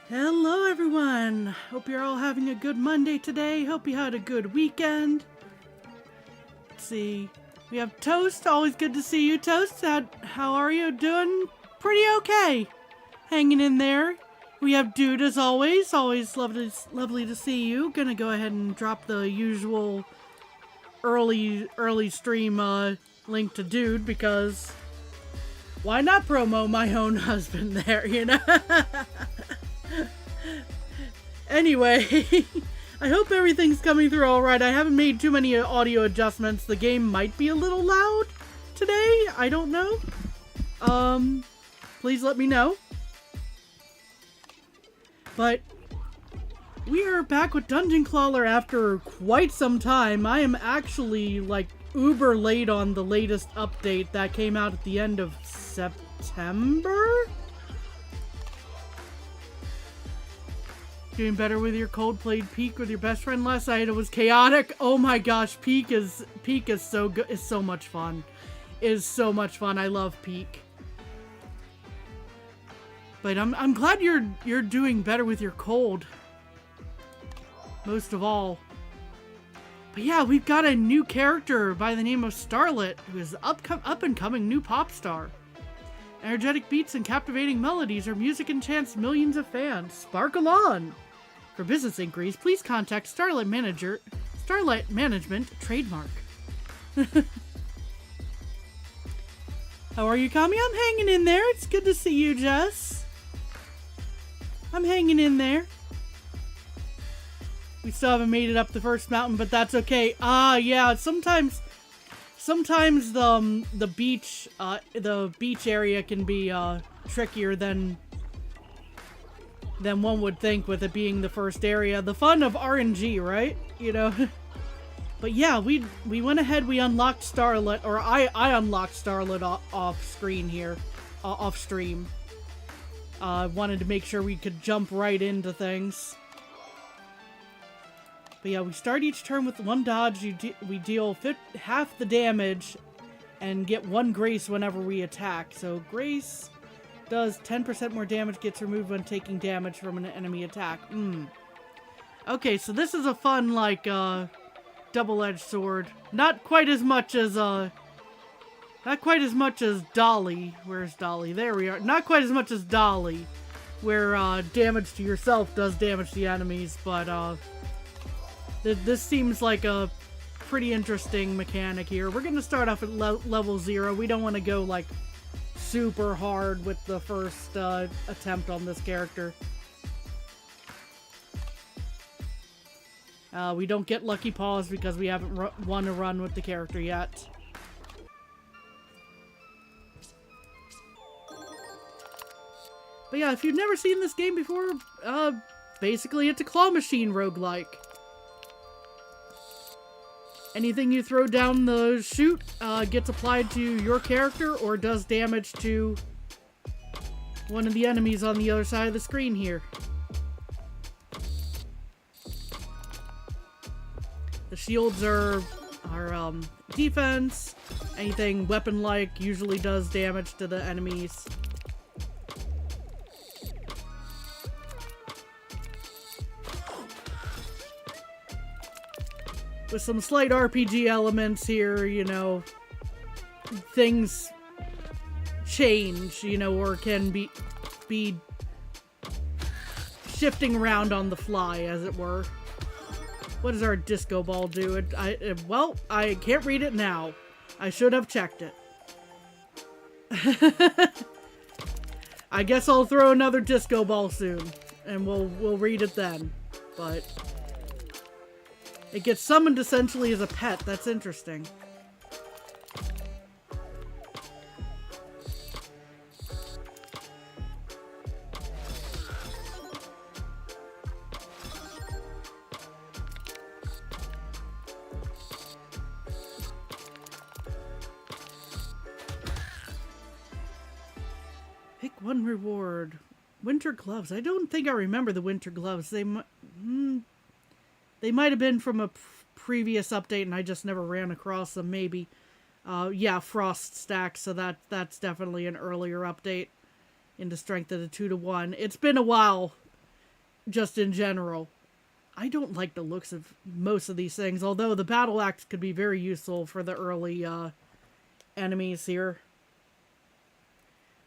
Hello everyone! Hope you're all having a good Monday today. Hope you had a good weekend. Let's see. We have Toast. Always good to see you, Toast. How are you? Doing pretty okay. Hanging in there. We have Dude as always. Always lovely to see you. Gonna go ahead and drop the usual early stream link to Dude because why not promo my own husband there, you know? Anyway, I hope everything's coming through alright. I haven't made too many audio adjustments. The game might be a little loud today. I don't know. Please let me know. But we are back with Dungeon Clawler after quite some time. I am actually, like, uber late on the latest update that came out at the end of September? Doing better with your cold. Played Peak with your best friend last night. It was chaotic. Oh my gosh, Peak is so good. It's so much fun. It is so much fun. I love Peak. But I'm glad you're doing better with your cold. Most of all. But yeah, we've got a new character by the name of Starlight, who is up and coming new pop star. Energetic beats and captivating melodies, her music enchants millions of fans. Sparkle on! For business inquiries, please contact Starlight Management Trademark. How are you, Kami? I'm hanging in there. It's good to see you, Jess. I'm hanging in there. We still haven't made it up the first mountain, but that's okay. Yeah, sometimes the beach area can be trickier than one would think, with it being the first area. The fun of RNG, right? You know. But yeah, we went ahead. We unlocked Starlight, or I unlocked Starlight off screen here, off stream. Wanted to make sure we could jump right into things. But yeah, we start each turn with one dodge. We deal half the damage and get one grace whenever we attack. So grace does 10% more damage, gets removed when taking damage from an enemy attack. Okay, so this is a fun, like, double-edged sword. Not quite as much as Dolly. Where's Dolly? There we are. Not quite as much as Dolly, where, damage to yourself does damage to the enemies, but, this seems like a pretty interesting mechanic here. We're gonna start off at level 0. We don't want to go, like, super hard with the first attempt on this character. We don't get lucky paws because we haven't won a run with the character yet. But yeah, if you've never seen this game before, basically it's a claw machine roguelike. Anything you throw down the chute gets applied to your character or does damage to one of the enemies on the other side of the screen here. The shields are defense. Anything weapon-like usually does damage to the enemies. With some slight RPG elements here, you know, things change, you know, or can be shifting around on the fly, as it were. What does our disco ball do? Well, I can't read it now. I should have checked it. I guess I'll throw another disco ball soon, and we'll read it then. But it gets summoned essentially as a pet. That's interesting. Pick one reward. Winter gloves. I don't think I remember the winter gloves. They might have been from a previous update and I just never ran across them, maybe. Yeah, frost stacks, so that's definitely an earlier update into strength at a 2-to-1. It's been a while just in general. I don't like the looks of most of these things, although the battle axe could be very useful for the early enemies here.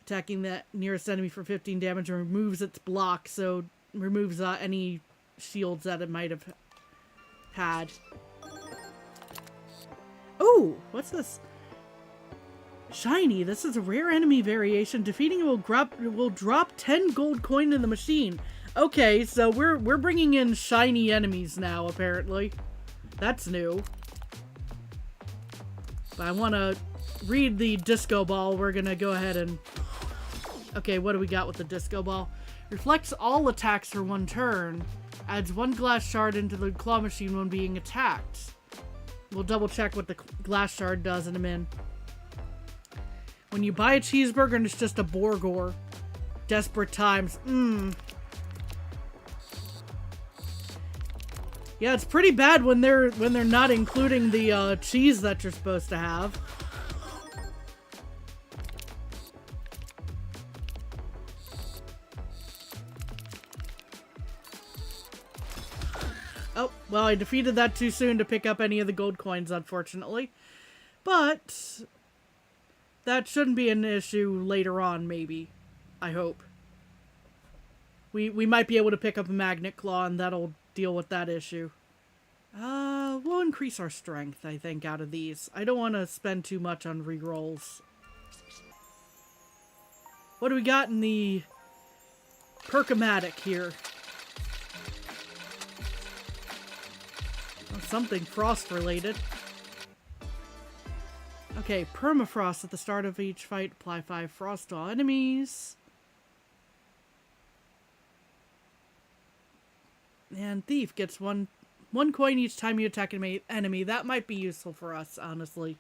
Attacking the nearest enemy for 15 damage and removes its block, so removes any shields that it might have had. Oh, what's this? Shiny. This is a rare enemy variation. Defeating it will drop 10 gold coin in the machine. Okay, so we're bringing in shiny enemies now, apparently. That's new. But I want to read the disco ball. We're going to go ahead and... Okay, what do we got with the disco ball? Reflects all attacks for 1 turn. Adds 1 glass shard into the claw machine when being attacked. We'll double check what the glass shard does in a minute. When you buy a cheeseburger and it's just a Borgor. Desperate times. Yeah, it's pretty bad when they're not including the cheese that you're supposed to have. Oh, well, I defeated that too soon to pick up any of the gold coins, unfortunately. But that shouldn't be an issue later on, maybe. I hope. We might be able to pick up a magnet claw and that'll deal with that issue. We'll increase our strength, I think, out of these. I don't want to spend too much on rerolls. What do we got in the Perkomatic here? Oh, something frost-related. Okay, permafrost at the start of each fight. Apply 5 frost to all enemies. And Thief gets one coin each time you attack an enemy. That might be useful for us, honestly.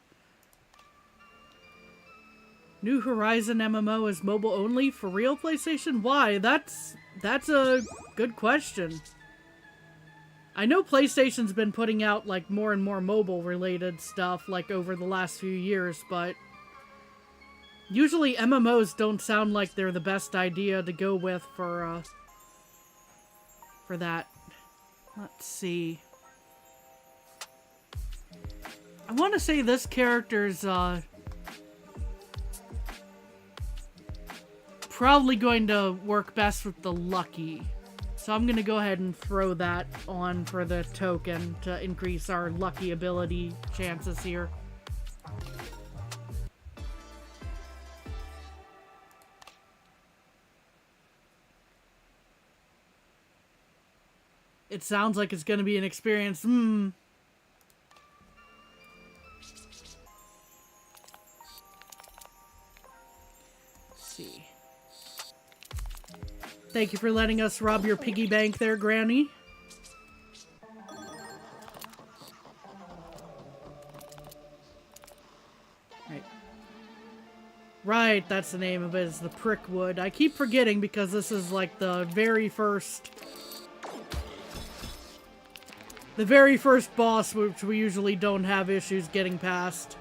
New Horizon MMO is mobile only? For real, PlayStation? Why? That's a good question. I know PlayStation's been putting out, like, more and more mobile-related stuff, like, over the last few years, but usually MMOs don't sound like they're the best idea to go with for that. Let's see. I want to say this character's probably going to work best with the Lucky. So I'm going to go ahead and throw that on for the token to increase our Lucky ability chances here. It sounds like it's going to be an experience. Let's see. Thank you for letting us rob your piggy bank there, Granny. Right, that's the name of it, is the Prickwood. I keep forgetting because this is like the very first boss, which we usually don't have issues getting past.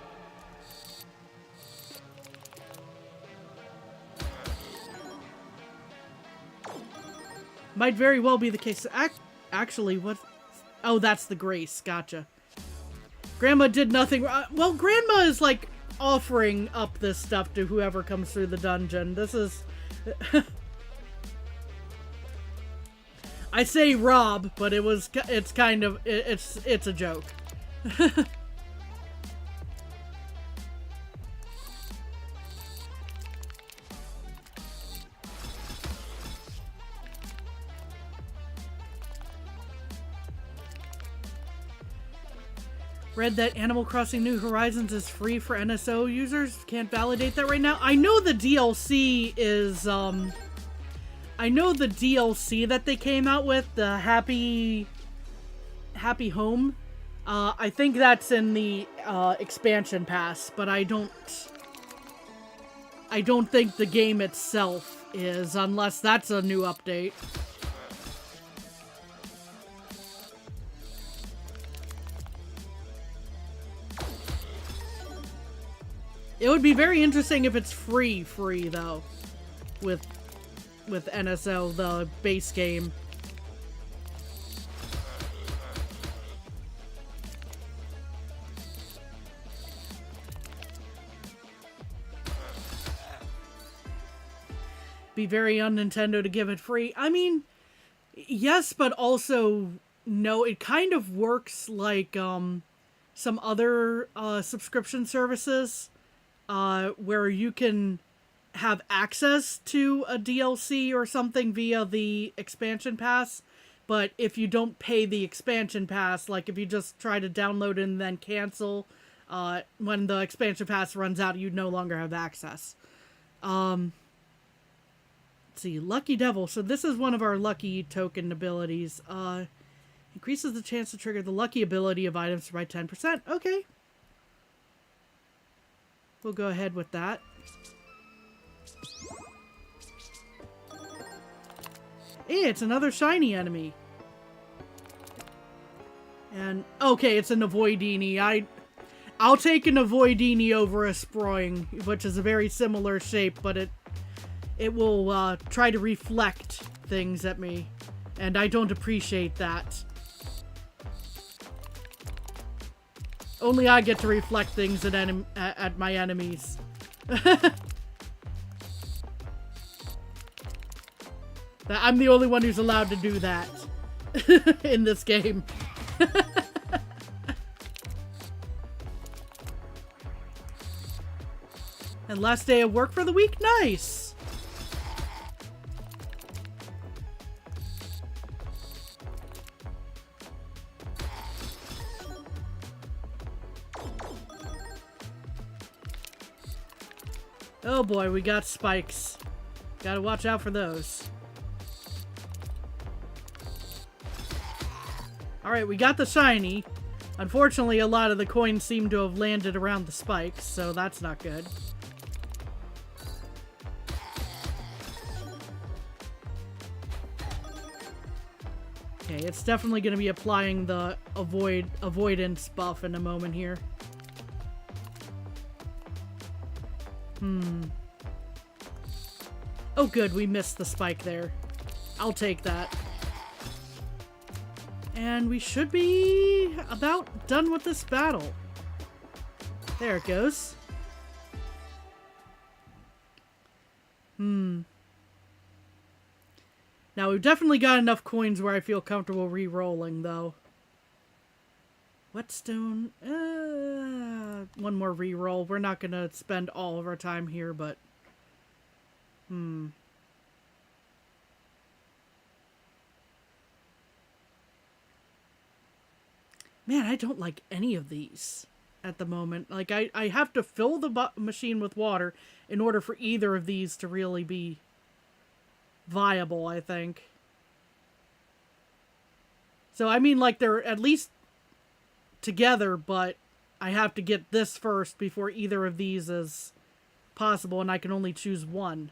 Might very well be the case. Actually, what? Oh, that's the Grace. Gotcha. Grandma did nothing. Well, Grandma is like offering up this stuff to whoever comes through the dungeon. This is... I say rob, but it's kind of, it's a joke. Read that Animal Crossing New Horizons is free for NSO users. Can't validate that right now. I know the DLC is, I know the DLC that they came out with, the Happy Home. I think that's in the expansion pass, but I don't think the game itself is, unless that's a new update. It would be very interesting if it's free though, with NSO, the base game. be very un-Nintendo to give it free. I mean, yes, but also no. It kind of works like some other subscription services where you can have access to a DLC or something via the expansion pass, but if you don't pay the expansion pass, like if you just try to download it and then cancel, when the expansion pass runs out, you no longer have access. Let's see, Lucky Devil. So this is one of our lucky token abilities. Increases the chance to trigger the lucky ability of items by 10%. Okay. We'll go ahead with that. Hey, it's another shiny enemy. And, okay, it's an Avoidini. I'll take an Avoidini over a Sproing, which is a very similar shape, but it will try to reflect things at me. And I don't appreciate that. Only I get to reflect things at my enemies. I'm the only one who's allowed to do that in this game. And last day of work for the week? Nice! Oh boy, we got spikes. Gotta watch out for those. Alright, we got the shiny. Unfortunately, a lot of the coins seem to have landed around the spikes, so that's not good. Okay, it's definitely going to be applying the avoidance buff in a moment here. Oh good, we missed the spike there. I'll take that. And we should be about done with this battle. There it goes. Now we've definitely got enough coins where I feel comfortable re-rolling, though. Whetstone. One more re-roll. We're not going to spend all of our time here, but... Man, I don't like any of these at the moment. Like, I have to fill the machine with water in order for either of these to really be viable, I think. So, I mean, like, they're at least together, but I have to get this first before either of these is possible, and I can only choose one.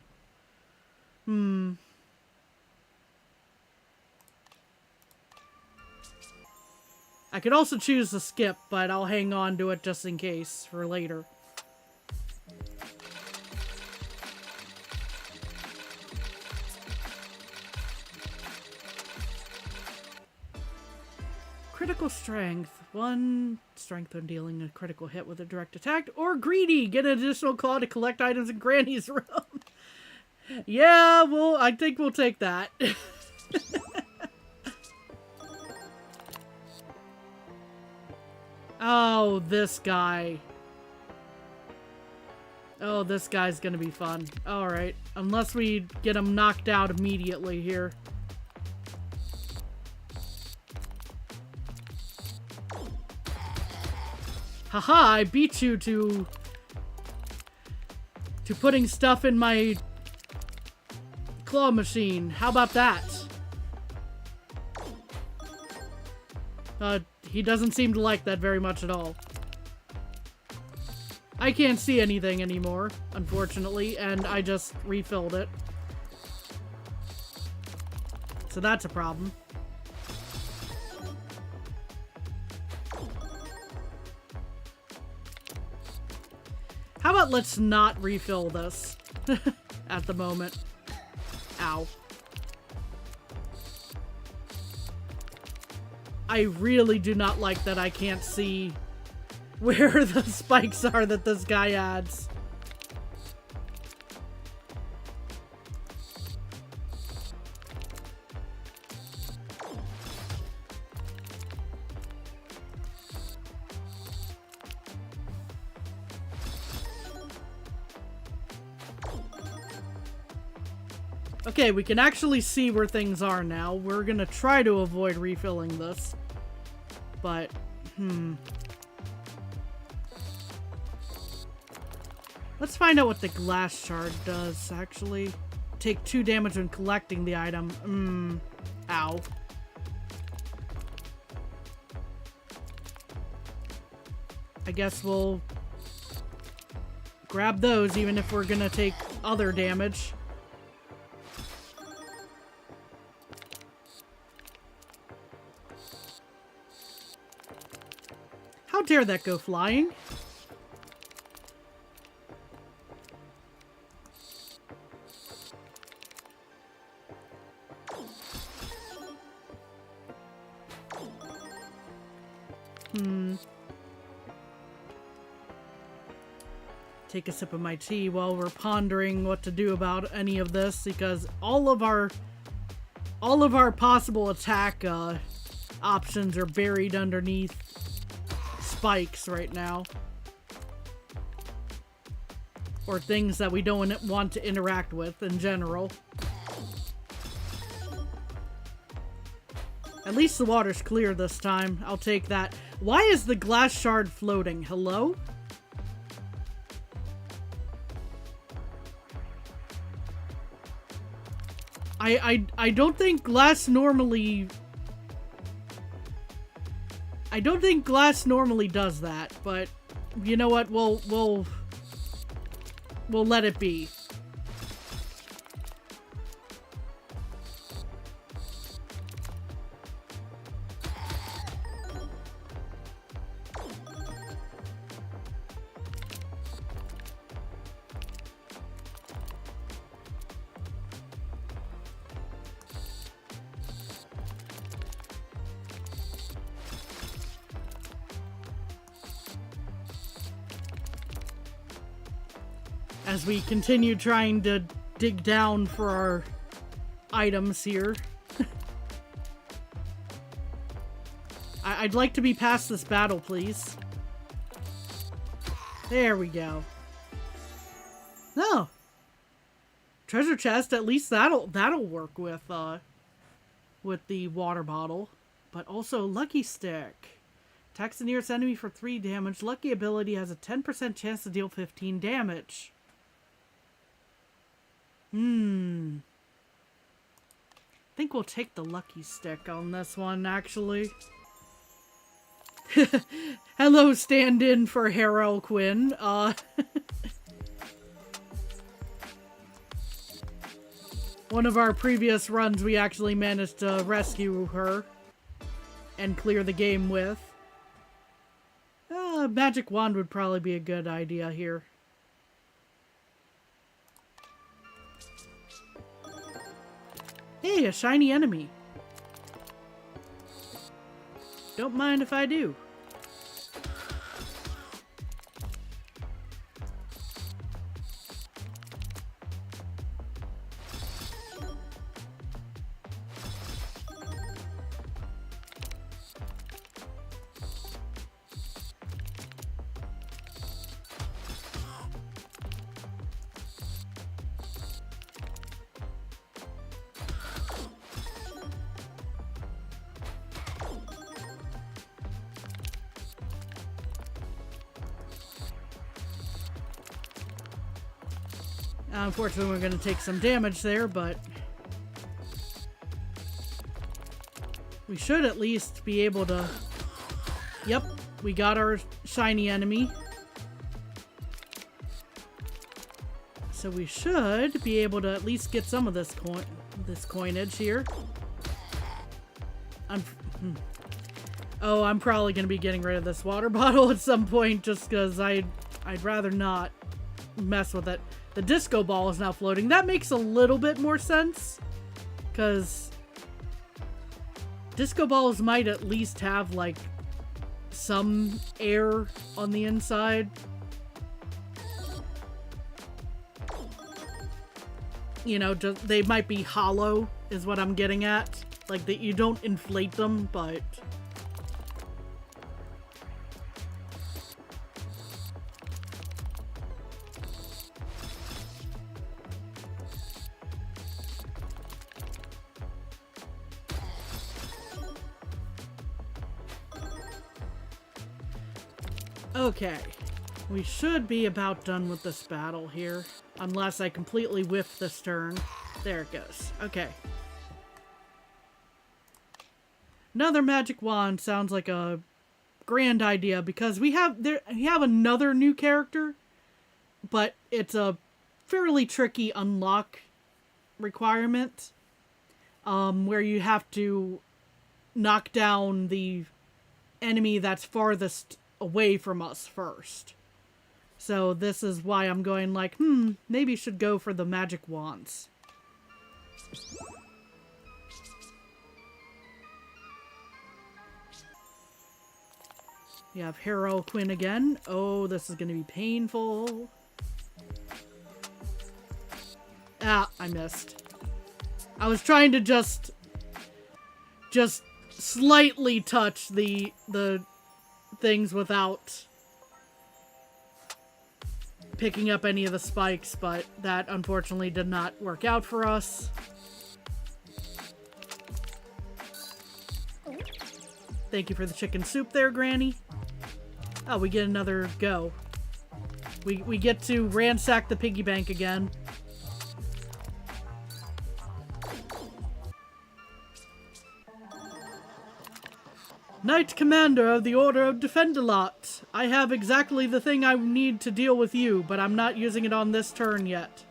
I could also choose to skip, but I'll hang on to it just in case for later. Critical strength. 1 strength when dealing a critical hit with a direct attack. Or greedy. Get an additional claw to collect items in Granny's room. Yeah, well, I think we'll take that. Oh, this guy. Oh, this guy's gonna be fun. Alright. Unless we get him knocked out immediately here. Haha, I beat you to putting stuff in my claw machine. How about that? He doesn't seem to like that very much at all. I can't see anything anymore, unfortunately, and I just refilled it. So that's a problem. How about let's not refill this at the moment? Ow. I really do not like that I can't see where the spikes are that this guy adds. Okay, we can actually see where things are now. We're gonna try to avoid refilling this. But, let's find out what the glass shard does, actually. Take 2 damage when collecting the item. Ow. I guess we'll grab those even if we're gonna take other damage. How dare that go flying? Take a sip of my tea while we're pondering what to do about any of this, because all of our possible attack options are buried underneath spikes right now, or things that we don't want to interact with in general. At least the water's clear this time. I'll take that. Why is the glass shard floating? Hello? I don't think glass normally... I don't think glass normally does that, but you know what? We'll let it be. As we continue trying to dig down for our items here. I'd like to be past this battle, please. There we go. No. Treasure chest, at least that'll work with the water bottle. But also Lucky Stick. Attacks the nearest enemy for 3 damage. Lucky ability has a 10% chance to deal 15 damage. I think we'll take the Lucky Stick on this one, actually. Hello, stand-in for Harrow Quinn. One of our previous runs, we actually managed to rescue her and clear the game with. Magic Wand would probably be a good idea here. Hey, a shiny enemy. Don't mind if I do. Unfortunately, we're going to take some damage there, but we should at least be able to... Yep, we got our shiny enemy. So we should be able to at least get some of this coinage here. Oh, I'm probably going to be getting rid of this water bottle at some point just because I'd rather not mess with it. The disco ball is now floating. That makes a little bit more sense, because disco balls might at least have, like, some air on the inside. You know, just, they might be hollow, is what I'm getting at. Like, that you don't inflate them, but... Okay. We should be about done with this battle here. Unless I completely whiff this turn. There it goes. Okay. Another magic wand sounds like a grand idea because we have another new character, but it's a fairly tricky unlock requirement where you have to knock down the enemy that's farthest away from us first. So this is why I'm going like, maybe should go for the magic wands. You have Heroquin again. Oh, this is going to be painful. Ah, I missed. I was trying to just slightly touch the things without picking up any of the spikes, but that unfortunately did not work out for us. Thank you for the chicken soup there, Granny. Oh, we get another go. We get to ransack the piggy bank again. Knight Commander of the Order of Defendelot. I have exactly the thing I need to deal with you, but I'm not using it on this turn yet.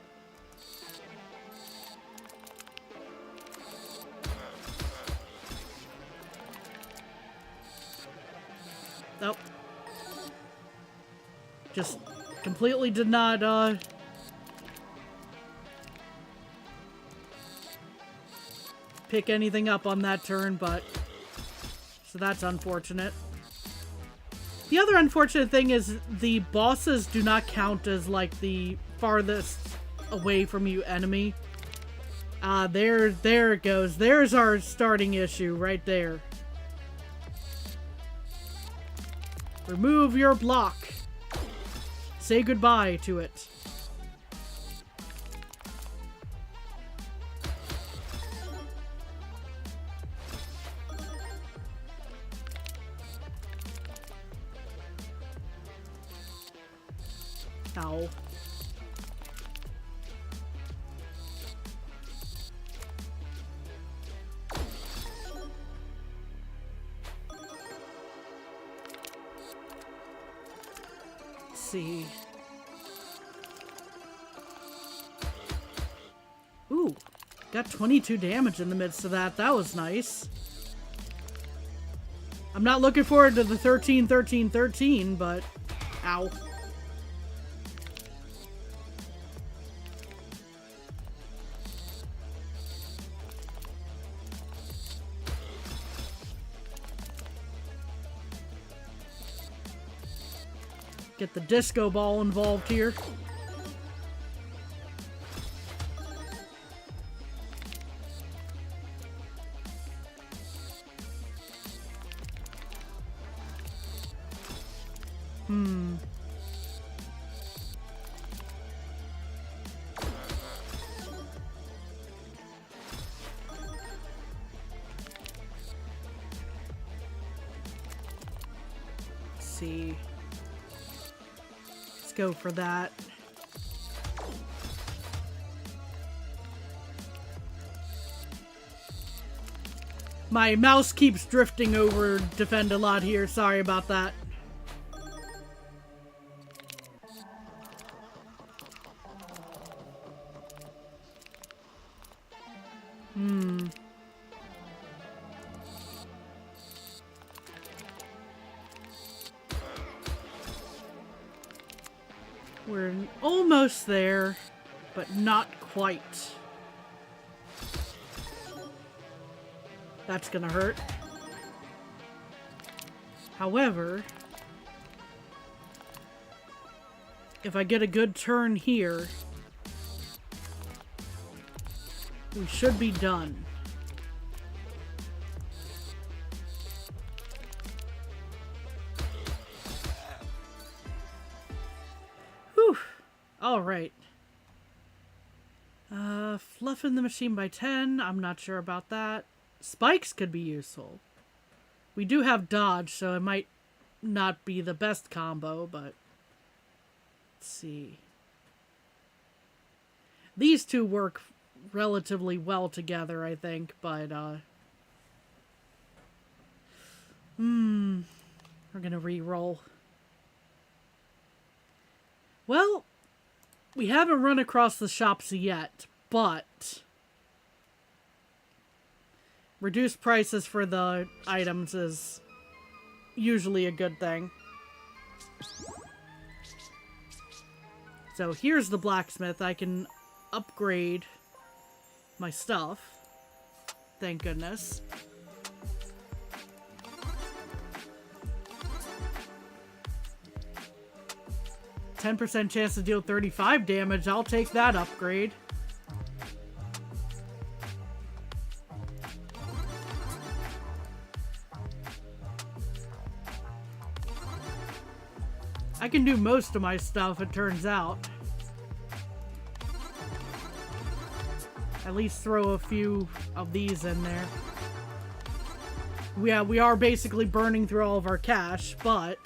Nope. Just completely did not, pick anything up on that turn, but... So that's unfortunate. The other unfortunate thing is the bosses do not count as, like, the farthest away from you enemy. There it goes. There's our starting issue right there. Remove your block. Say goodbye to it. Ow. Let's see. Ooh, got 22 damage in the midst of that. That was nice. I'm not looking forward to the 13, 13, 13, but... Ow. Get the disco ball involved here. Let's see. Let's go for that. My mouse keeps drifting over defend a lot here. Sorry about that. We're almost there, but not quite. That's gonna hurt. However, if I get a good turn here, we should be done. Whew. Alright. Fluffing the machine by 10. I'm not sure about that. Spikes could be useful. We do have dodge, so it might not be the best combo, but let's see. These two work relatively well together, I think, but we're gonna re-roll. Well, we haven't run across the shops yet, but reduced prices for the items is usually a good thing. So here's the blacksmith. I can upgrade my stuff. Thank goodness. %10 chance to deal 35 damage. I'll take that upgrade. I can do most of my stuff, it turns out. At least throw a few of these in there. Yeah, we are basically burning through all of our cash, but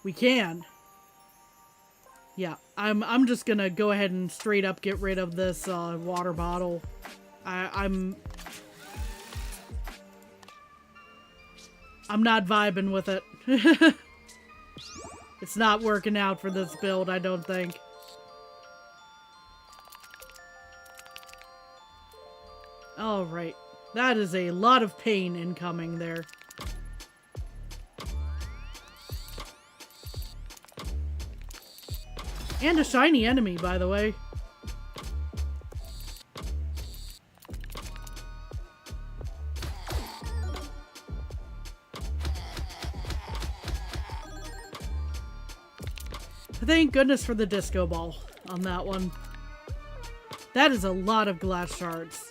we can. Yeah, I'm just gonna go ahead and straight up get rid of this water bottle. I'm not vibing with it. It's not working out for this build, I don't think. Alright. That is a lot of pain incoming there. And a shiny enemy, by the way. Thank goodness for the disco ball on that one. That is a lot of glass shards.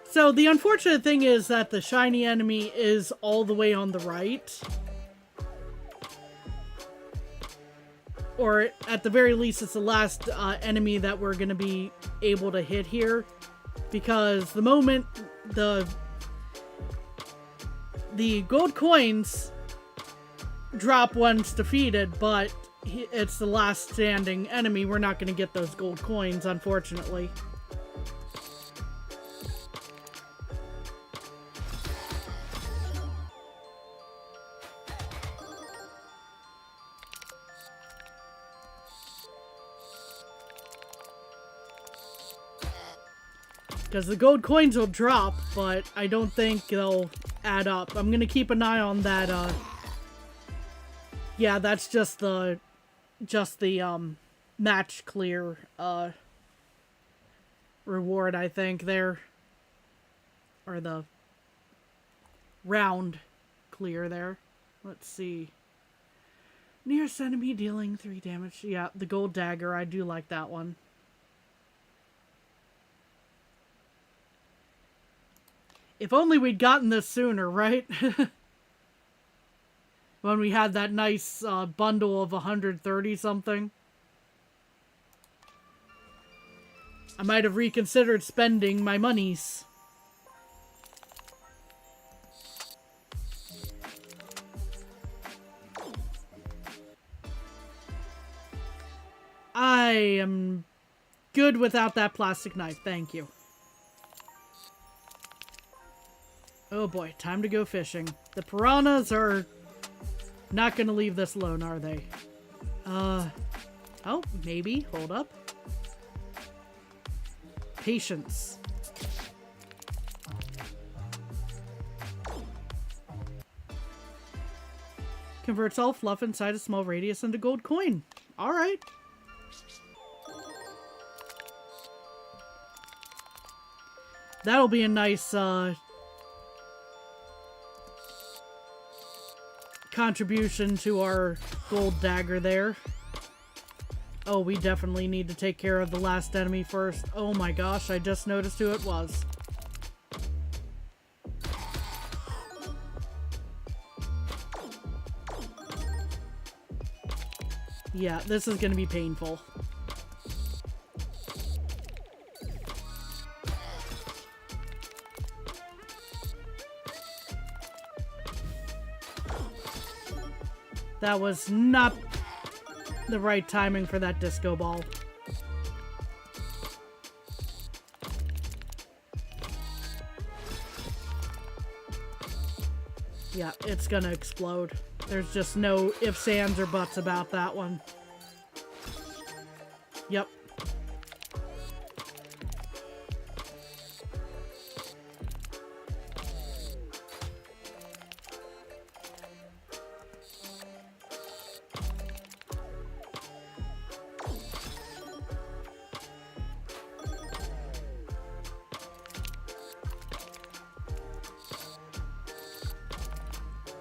So the unfortunate thing is that the shiny enemy is all the way on the right. Or at the very least, it's the last enemy that we're going to be able to hit here. Because the moment the gold coins drop once defeated, but it's the last standing enemy, we're not going to get those gold coins, unfortunately. Because the gold coins will drop, but I don't think they'll add up. I'm going to keep an eye on that. Yeah, that's just the match clear reward, I think, there. Or the round clear there. Let's see. Nearest enemy dealing 3 damage. Yeah, the gold dagger. I do like that one. If only we'd gotten this sooner, right? When we had that nice bundle of 130 something. I might have reconsidered spending my monies. I am good without that plastic knife, thank you. Oh boy, time to go fishing. The piranhas are not gonna leave this alone, are they? Oh, maybe. Hold up. Patience. Converts all fluff inside a small radius into gold coin. Alright. That'll be a nice, contribution to our gold dagger there. Oh, we definitely need to take care of the last enemy first. Oh my gosh, I just noticed who it was. Yeah, this is gonna be painful. That was not the right timing for that disco ball. Yeah, it's gonna explode. There's just no ifs, ands, or buts about that one. Yep.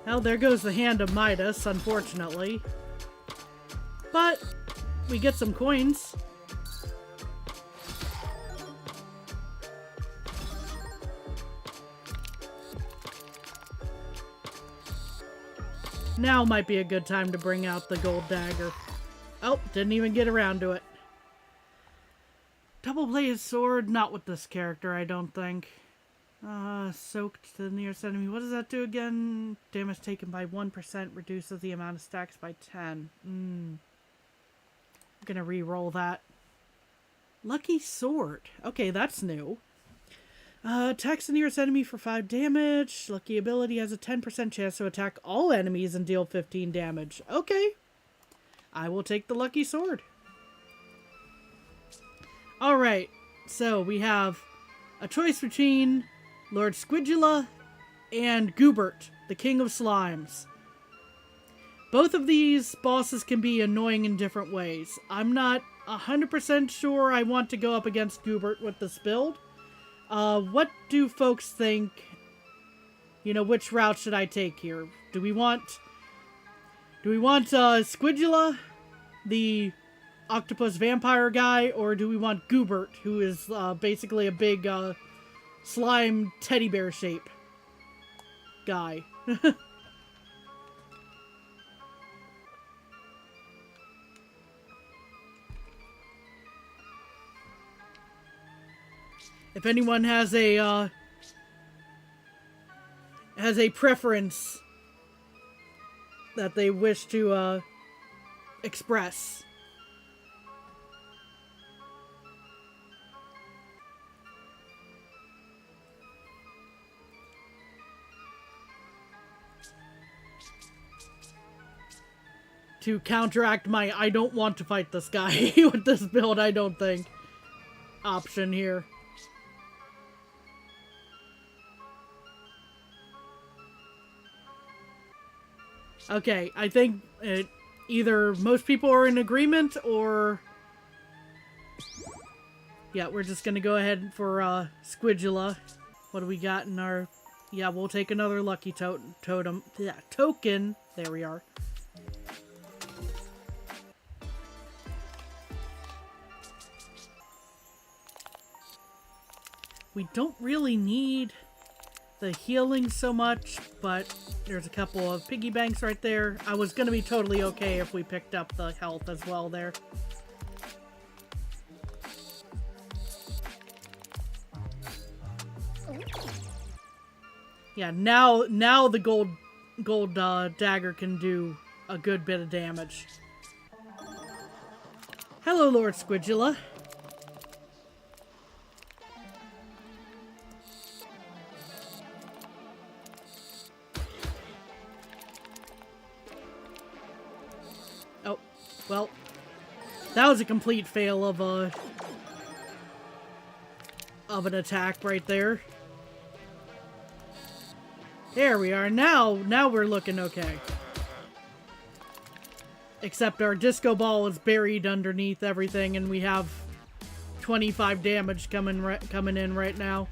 Well, there goes the hand of Midas, unfortunately. But we get some coins. Now might be a good time to bring out the gold dagger. Oh, didn't even get around to it. Double-bladed sword, not with this character, I don't think. Soaked to the nearest enemy. What does that do again? Damage taken by 1% reduces the amount of stacks by 10. I'm gonna re-roll that. Lucky sword. Okay, that's new. Attacks the nearest enemy for 5 damage. Lucky ability has a 10% chance to attack all enemies and deal 15 damage. Okay. I will take the lucky sword. Alright, so we have a choice between Lord Squidula and Goobert, the King of Slimes. Both of these bosses can be annoying in different ways. I'm not 100% sure I want to go up against Goobert with this build. What do folks think? You know, which route should I take here? Do we want Squidula, the octopus vampire guy, or do we want Goobert, who is basically a big slime teddy bear shape guy? If anyone has a preference that they wish to express. To counteract my I don't want to fight this guy with this build, I don't think, option here. Okay, I think either most people are in agreement or... Yeah, we're just gonna go ahead for Squidula. What do we got in our... Yeah, we'll take another lucky totem. Yeah, token. There we are. We don't really need the healing so much, but there's a couple of piggy banks right there. I was gonna be totally okay if we picked up the health as well there. Yeah, now the gold dagger can do a good bit of damage. Hello, Lord Squidula. Oh, well, that was a complete fail of an attack right there. There we are. Now we're looking okay. Except our disco ball is buried underneath everything, and we have 25 damage coming in right now.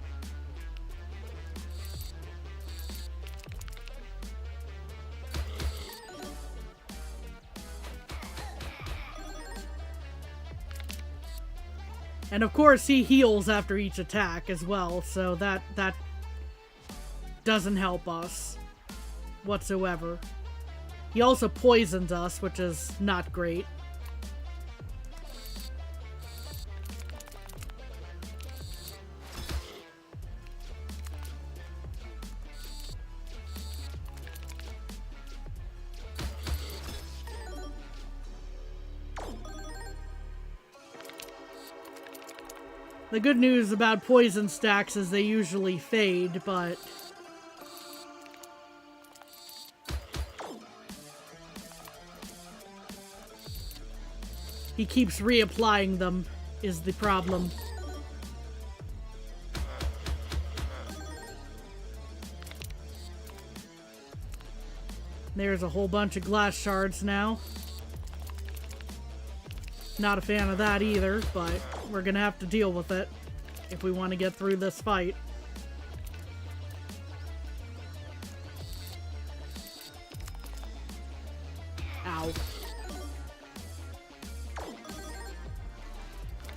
And of course he heals after each attack as well, so that doesn't help us whatsoever. He also poisons us, which is not great. The good news about poison stacks is they usually fade, but he keeps reapplying them is the problem. There's a whole bunch of glass shards now. Not a fan of that either, but we're gonna have to deal with it if we want to get through this fight. Ow.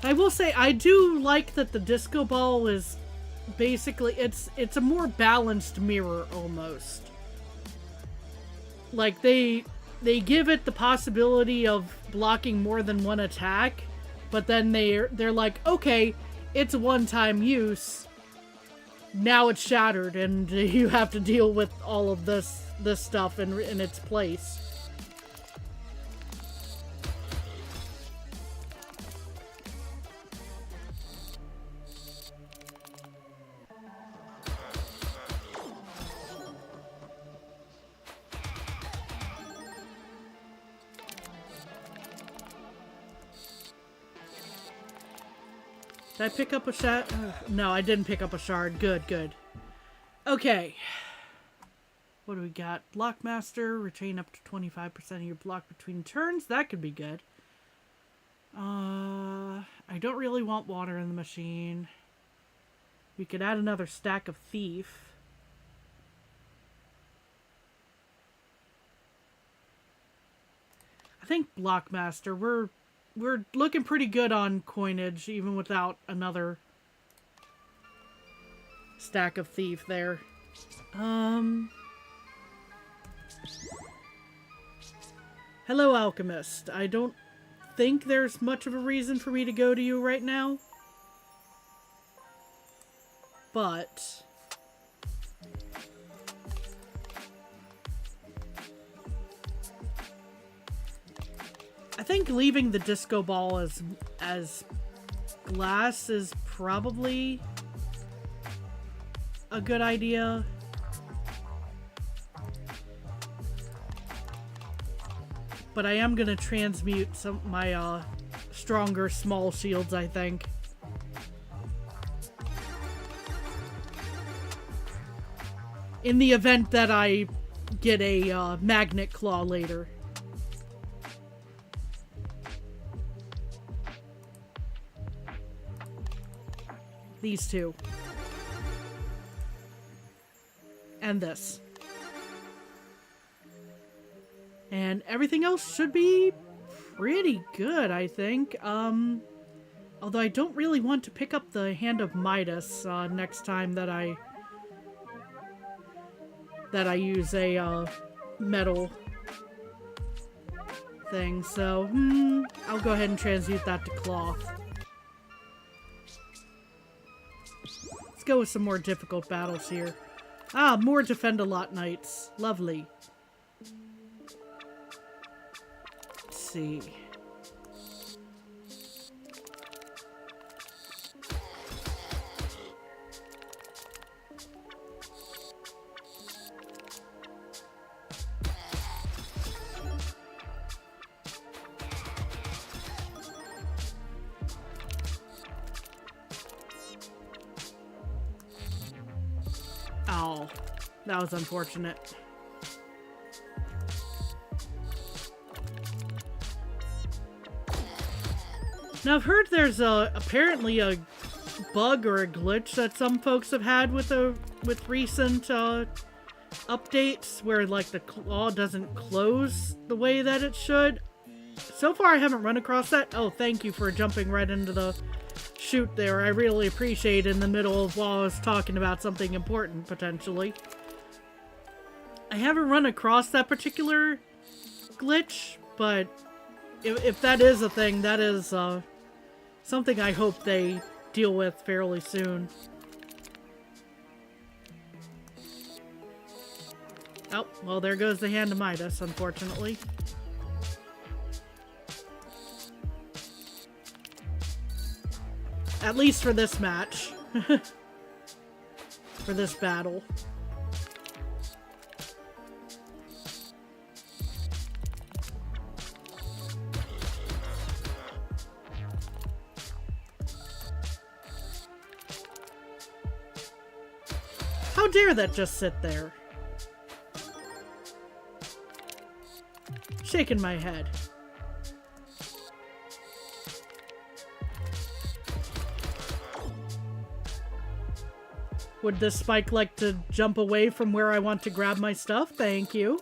I will say, I do like that the disco ball is basically, it's a more balanced mirror almost. Like, they give it the possibility of blocking more than one attack, but then they're like, okay, it's a one-time use. Now it's shattered, and you have to deal with all of this stuff in its place. Did I pick up a shard? No, I didn't pick up a shard. Good, good. Okay. What do we got? Blockmaster. Retain up to 25% of your block between turns. That could be good. I don't really want water in the machine. We could add another stack of Thief. I think Blockmaster. We're looking pretty good on coinage, even without another stack of Thief there. Hello, Alchemist. I don't think there's much of a reason for me to go to you right now. But I think leaving the disco ball as glass is probably a good idea. But I am gonna transmute some my stronger small shields, I think. In the event that I get a magnet claw later. These two. And this. And everything else should be pretty good, I think. Although I don't really want to pick up the Hand of Midas next time that I use a metal thing. So, I'll go ahead and transmute that to cloth. Go with some more difficult battles here. Ah, more Defend-A-Lot Knights. Lovely. Let's see. Oh, that was unfortunate. Now I've heard there's apparently a bug or a glitch that some folks have had with recent updates where like the claw doesn't close the way that it should. So far, I haven't run across that. Oh, thank you for jumping right into the chute there. I really appreciate it in the middle of while I was talking about something important, potentially. I haven't run across that particular glitch, but if that is a thing, that is something I hope they deal with fairly soon. Oh, well, there goes the hand of Midas, unfortunately. At least for this match. For this battle. How dare that just sit there? Shaking my head. Would this spike like to jump away from where I want to grab my stuff? Thank you.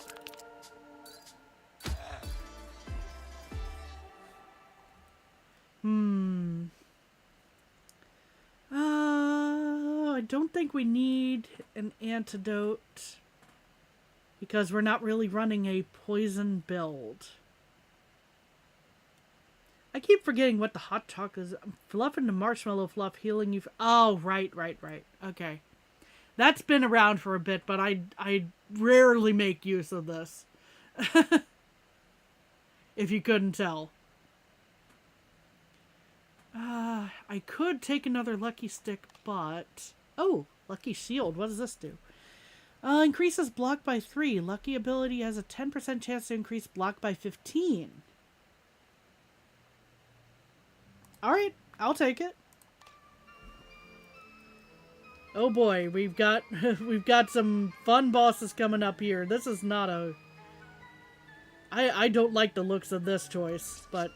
I don't think we need an antidote because we're not really running a poison build. I keep forgetting what the hot chocolate is. Fluffing the marshmallow fluff, healing you. Oh, right. Okay. That's been around for a bit, but I rarely make use of this. If you couldn't tell. I could take another lucky stick, but... Oh, lucky shield. What does this do? Increases block by 3. Lucky ability has a 10% chance to increase block by 15. Alright, I'll take it. Oh boy, we've got some fun bosses coming up here. This is not a... I don't like the looks of this choice, but...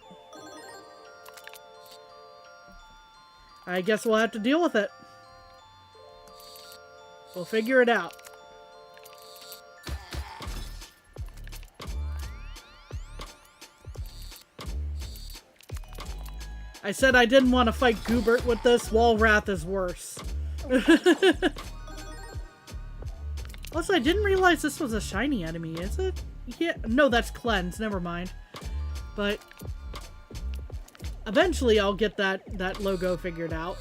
I guess we'll have to deal with it. We'll figure it out. I said I didn't want to fight Goobert with this. Wallwrath is worse. Also, I didn't realize this was a shiny enemy, is it? Yeah, no, that's Cleanse. Never mind. But eventually I'll get that logo figured out.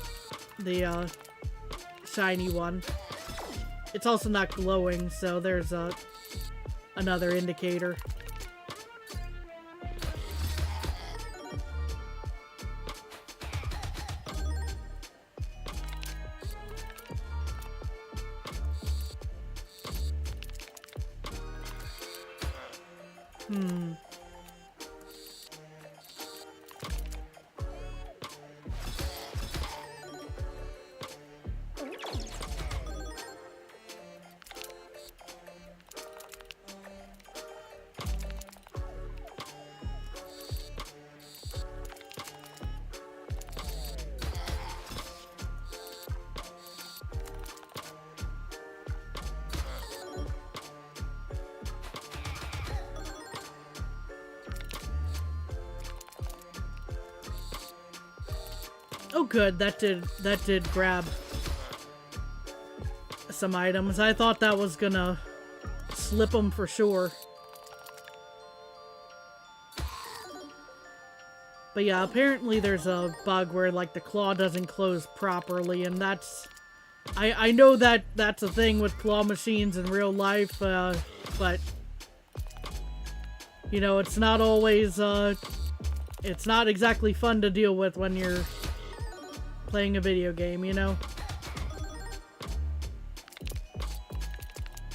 The shiny one. It's also not glowing, so there's another indicator. Oh good, that did grab some items. I thought that was gonna slip them for sure. But yeah, apparently there's a bug where like the claw doesn't close properly, and that's... I know that that's a thing with claw machines in real life, but you know, it's not always it's not exactly fun to deal with when you're playing a video game, you know?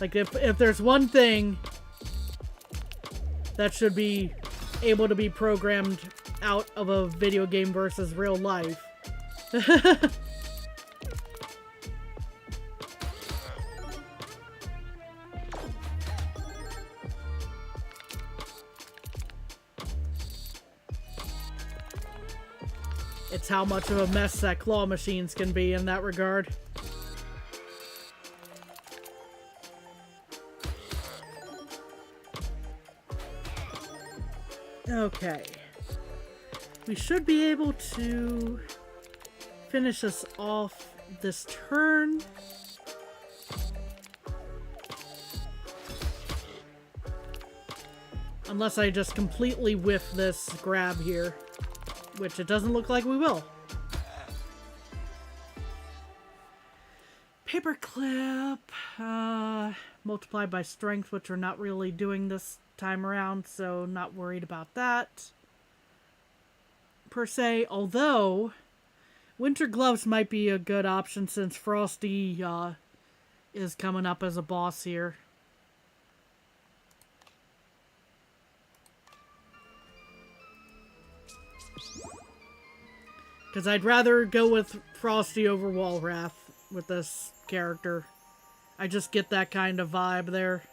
Like, if there's one thing that should be able to be programmed out of a video game versus real life. It's how much of a mess that claw machines can be in that regard. Okay. We should be able to finish this off this turn. Unless I just completely whiff this grab here, which it doesn't look like we will. Paperclip, multiplied by strength, which we're not really doing this time around, so not worried about that per se. Although winter gloves might be a good option since Frosty is coming up as a boss here. Because I'd rather go with Frosty over Walrath with this character. I just get that kind of vibe there.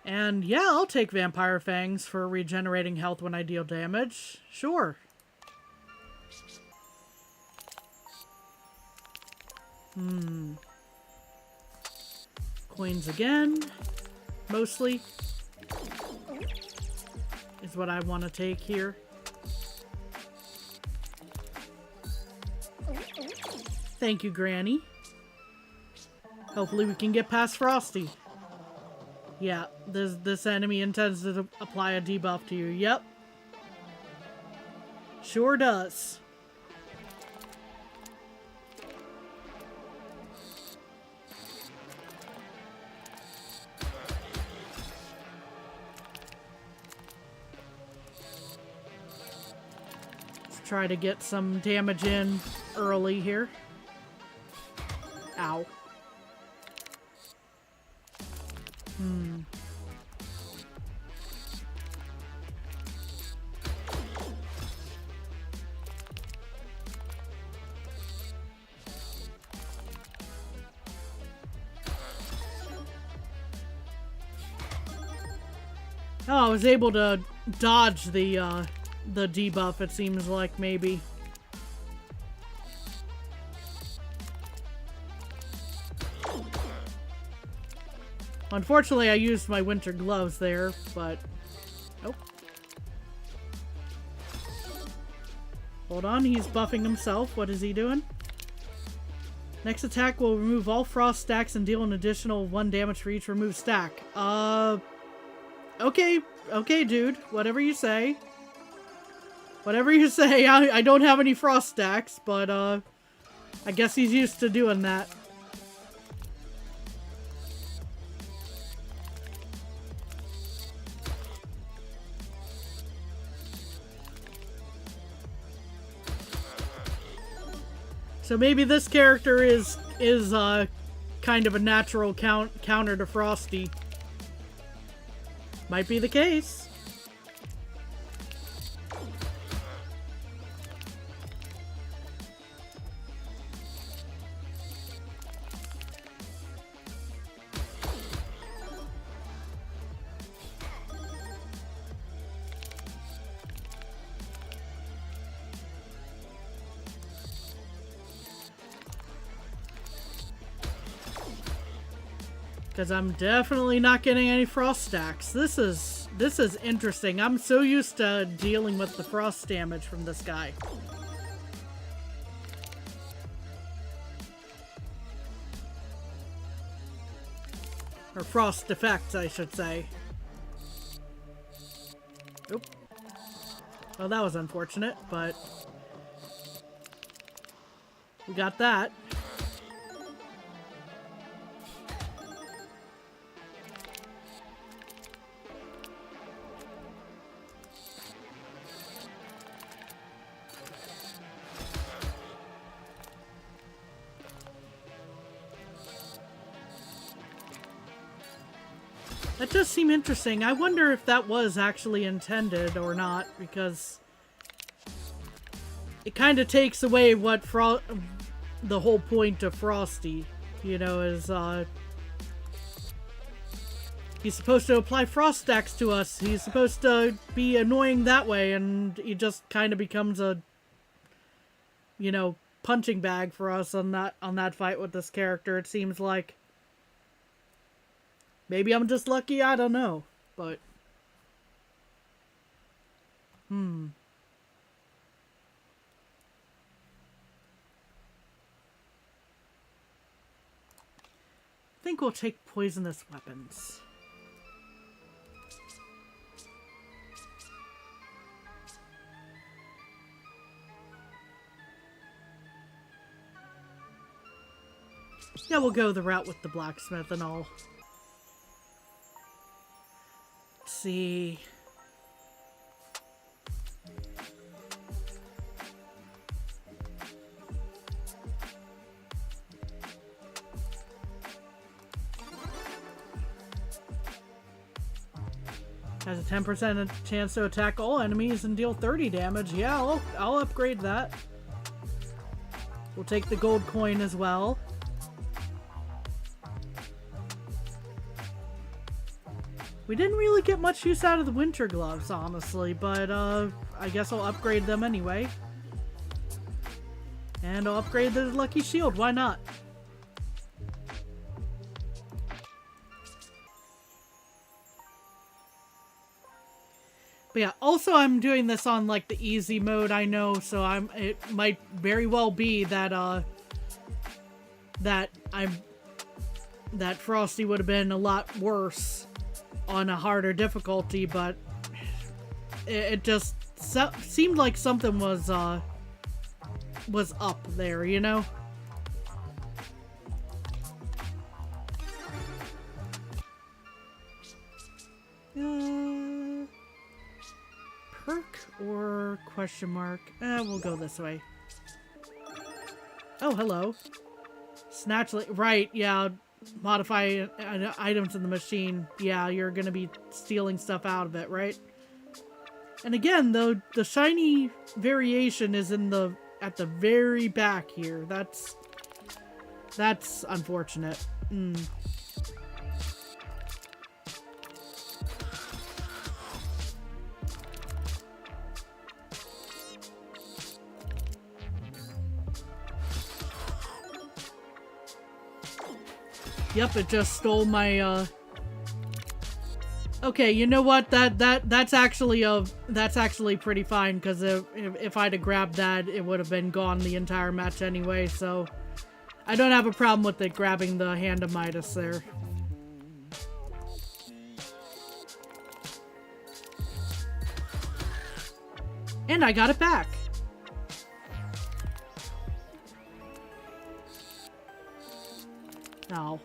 And yeah, I'll take Vampire Fangs for regenerating health when I deal damage. Sure. Coins again, mostly, is what I want to take here. Thank you, Granny. Hopefully we can get past Frosty. Yeah, this enemy intends to apply a debuff to you. Yep. Sure does. Try to get some damage in early here. Ow. Oh, I was able to dodge the debuff, it seems like, maybe. Unfortunately, I used my winter gloves there, but... Oh. Hold on, he's buffing himself. What is he doing? Next attack will remove all frost stacks and deal an additional 1 damage for each removed stack. Okay, dude. Whatever you say. Whatever you say. I don't have any frost stacks, but, I guess he's used to doing that. So maybe this character is kind of a natural counter to Frosty. Might be the case. Because I'm definitely not getting any frost stacks. This is interesting. I'm so used to dealing with the frost damage from this guy. Or frost effects, I should say. Oop. Well, that was unfortunate, but we got that. That does seem interesting. I wonder if that was actually intended or not, because it kind of takes away what the whole point of Frosty, you know, is He's supposed to apply frost stacks to us. He's supposed to be annoying that way, and he just kind of becomes a, you know, punching bag for us on that fight with this character, it seems like. Maybe I'm just lucky, I don't know. But I think we'll take poisonous weapons. Yeah, we'll go the route with the blacksmith and all. Let's see. Has a 10% chance to attack all enemies and deal 30 damage. Yeah, I'll upgrade that. We'll take the gold coin as well. We didn't really get much use out of the winter gloves, honestly, but I guess I'll upgrade them anyway. And I'll upgrade the lucky shield, why not? But yeah, also I'm doing this on like the easy mode, I know, so it might very well be that that Frosty would have been a lot worse on a harder difficulty, but it just seemed like something was up there, you know? Perk or question mark? We'll go this way. Oh, hello. Snatch, right, yeah. Modify items in the machine. Yeah, you're gonna be stealing stuff out of it, right? And again, though, the shiny variation is at the very back here. That's unfortunate. Yep, it just stole my, Okay, you know what? That's actually pretty fine, because if I'd have grabbed that, it would have been gone the entire match anyway, so I don't have a problem with it grabbing the Hand of Midas there. And I got it back! Oh.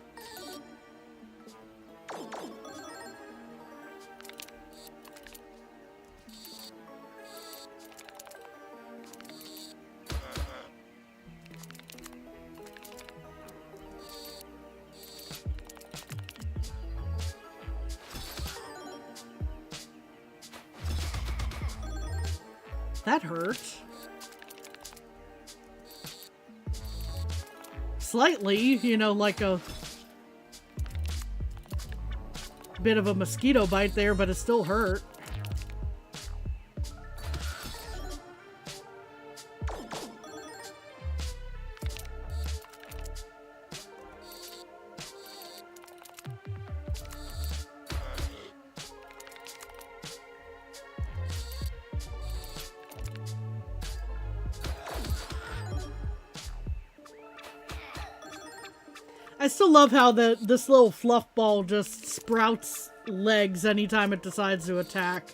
That hurt. Slightly, you know, like a bit of a mosquito bite there, but it still hurt. I still love how this little fluff ball just sprouts legs anytime it decides to attack.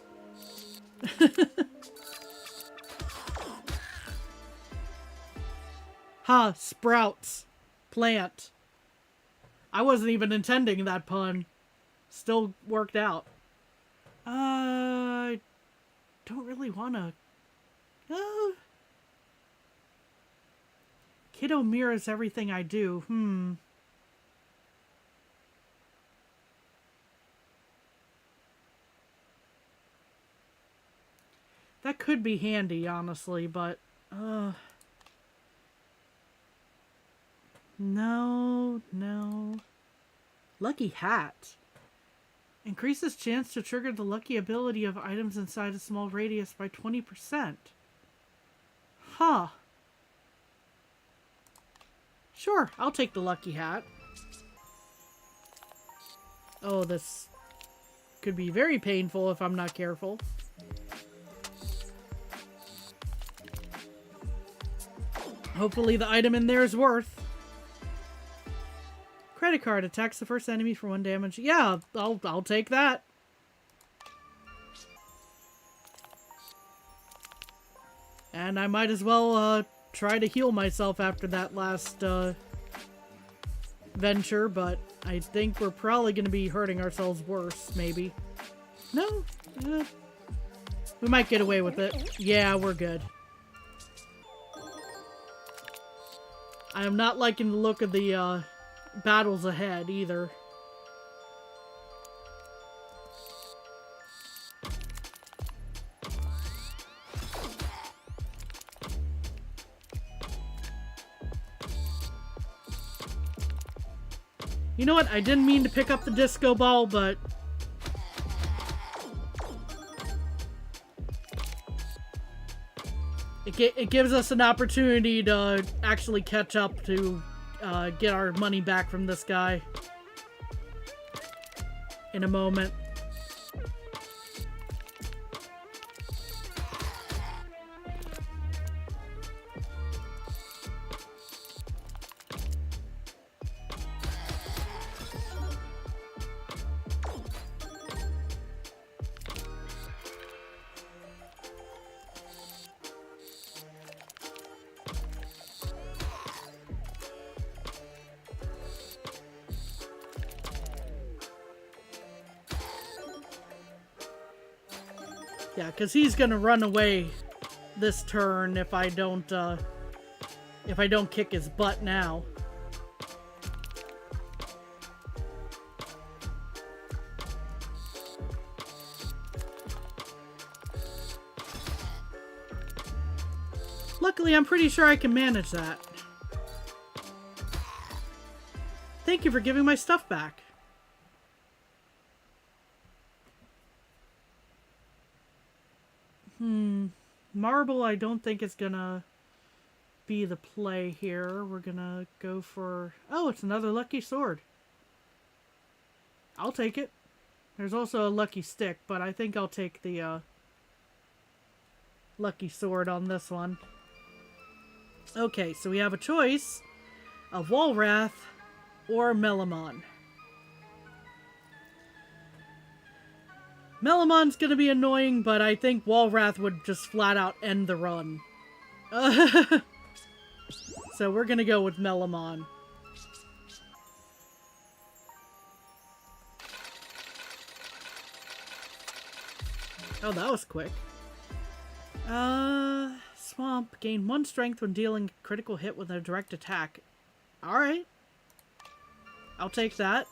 Ha, sprouts. Plant. I wasn't even intending that pun. Still worked out. I don't really wanna... Kiddo mirrors everything I do. That could be handy, honestly, but, no. Lucky hat. Increases chance to trigger the lucky ability of items inside a small radius by 20%. Huh. Sure, I'll take the lucky hat. Oh, this could be very painful if I'm not careful. Hopefully the item in there is worth. Credit card attacks the first enemy for 1 damage. Yeah, I'll take that. And I might as well try to heal myself after that last venture, but I think we're probably going to be hurting ourselves worse, maybe. No? We might get away with it. Yeah, we're good. I am not liking the look of the battles ahead either. You know what? I didn't mean to pick up the disco ball, but it gives us an opportunity to actually catch up to get our money back from this guy in a moment. Yeah, because he's gonna run away this turn if I don't kick his butt now. Luckily, I'm pretty sure I can manage that. Thank you for giving my stuff back. Marble, I don't think it's gonna be the play here. We're gonna go for... Oh, it's another lucky sword. I'll take it. There's also a lucky stick, but I think I'll take the lucky sword on this one. Okay, so we have a choice of Walrath or Melamon. Melamon's gonna be annoying, but I think Walrath would just flat out end the run. So we're gonna go with Melamon. Oh, that was quick. Swamp. Gain 1 strength when dealing a critical hit with a direct attack. Alright. I'll take that.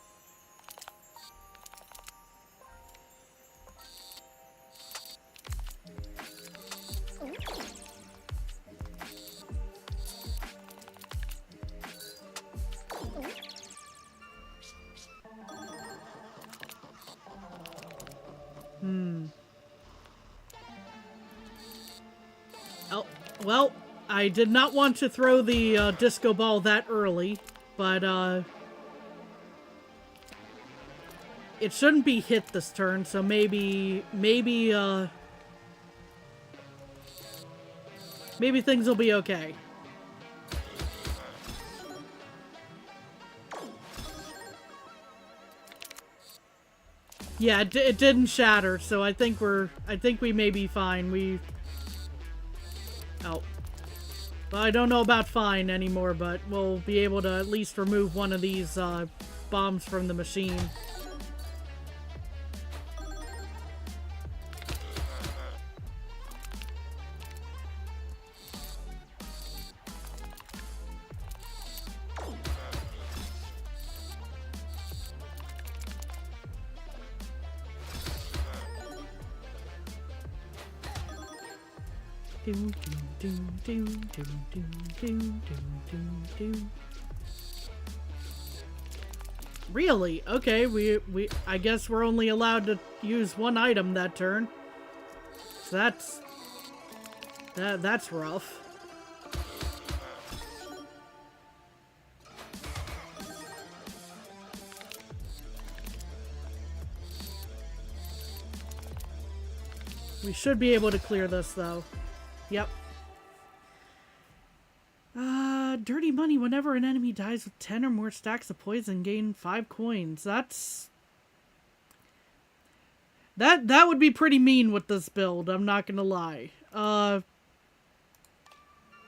Oh, well, I did not want to throw the disco ball that early, but it shouldn't be hit this turn, so maybe things will be okay. Yeah, it didn't shatter, so I think we may be fine. Oh. Well, I don't know about fine anymore, but we'll be able to at least remove one of these bombs from the machine. Really? Okay, I guess we're only allowed to use one item that turn. So that's rough. We should be able to clear this, though. Yep. Dirty money. Whenever an enemy dies with 10 or more stacks of poison, gain 5 coins. That would be pretty mean with this build, I'm not gonna lie. But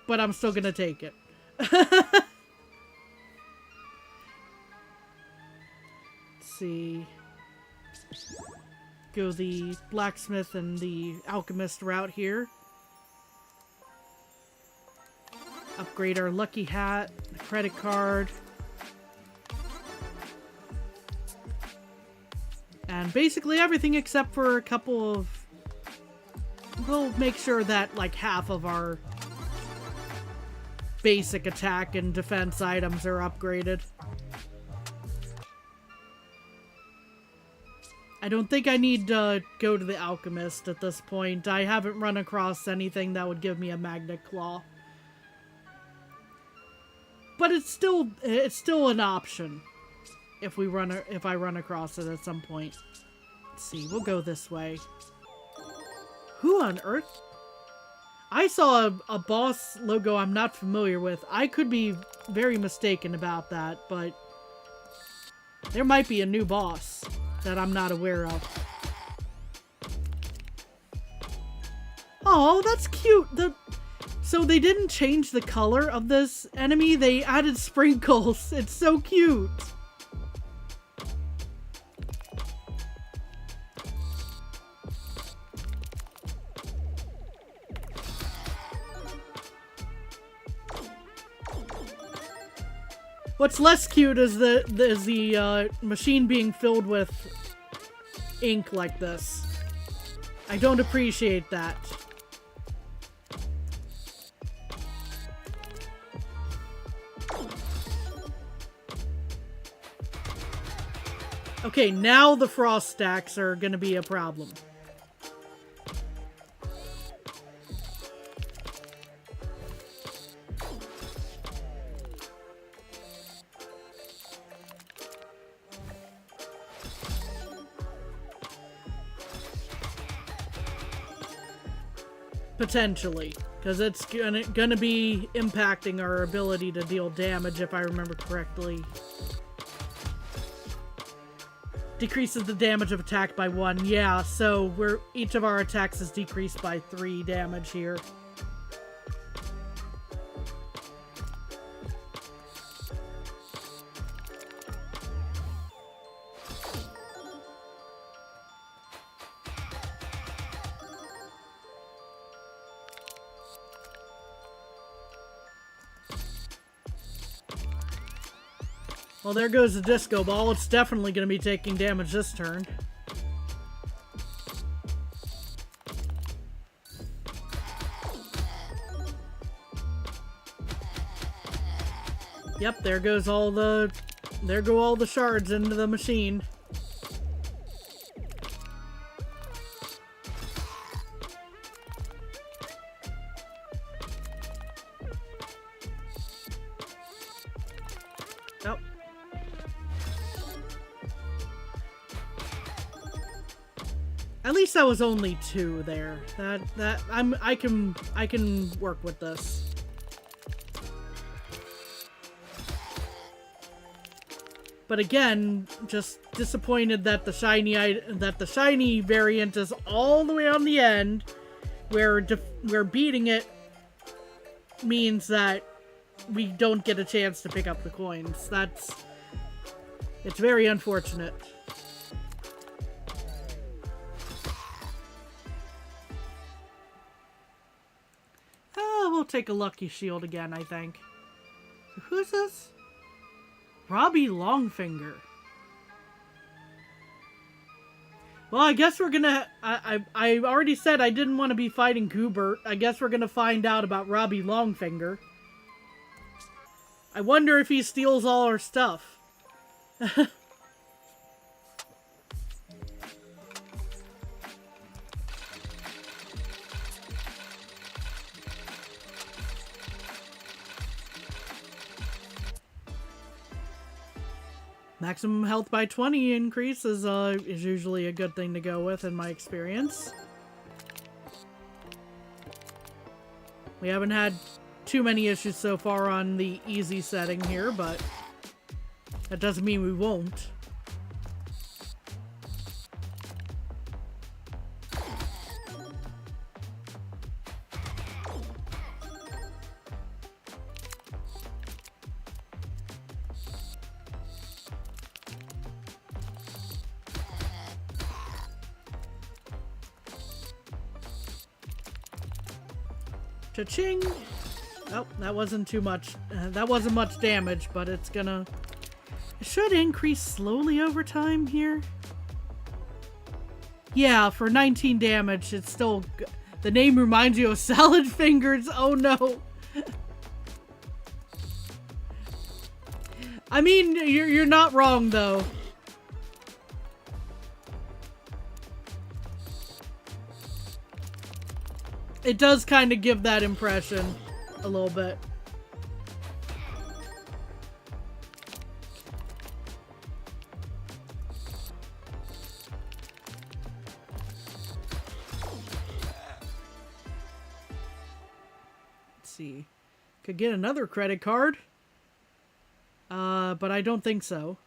I'm still gonna take it. Let's see. Go the blacksmith and the alchemist route here. Upgrade our lucky hat, the credit card. And basically everything except for a couple of... We'll make sure that like half of our basic attack and defense items are upgraded. I don't think I need to go to the alchemist at this point. I haven't run across anything that would give me a magnet claw. But it's still an option if I run across it at some point. Let's see, we'll go this way. Who on earth? I saw a boss logo I'm not familiar with. I could be very mistaken about that, but there might be a new boss that I'm not aware of. Oh, that's cute. So they didn't change the color of this enemy, they added sprinkles. It's so cute. What's less cute is the machine being filled with ink like this. I don't appreciate that. Okay, now the frost stacks are gonna be a problem. Potentially, because it's gonna be impacting our ability to deal damage, if I remember correctly. Decreases the damage of attack by 1. Yeah, so each of our attacks is decreased by 3 damage here. Well, there goes the disco ball. It's definitely going to be taking damage this turn. Yep, there go all the shards into the machine. Oh. At least that was only 2 there. I can work with this. But again, just disappointed that the shiny variant is all the way on the end, where beating it means that we don't get a chance to pick up the coins. It's very unfortunate. We'll take a lucky shield again, I think. So who's this? Robbie Longfinger. Well, I guess we're gonna... I already said I didn't want to be fighting Goobert. I guess we're gonna find out about Robbie Longfinger. I wonder if he steals all our stuff. Maximum health by 20 increase is usually a good thing to go with in my experience. We haven't had too many issues so far on the easy setting here, but that doesn't mean we won't. Cha-ching! Oh, that wasn't too much. That wasn't much damage, but it's gonna... It should increase slowly over time here. Yeah, for 19 damage, it's still... The name reminds you of Salad Fingers. Oh no! I mean, you're not wrong, though. It does kind of give that impression a little bit. Let's see. Could get another credit card. But I don't think so.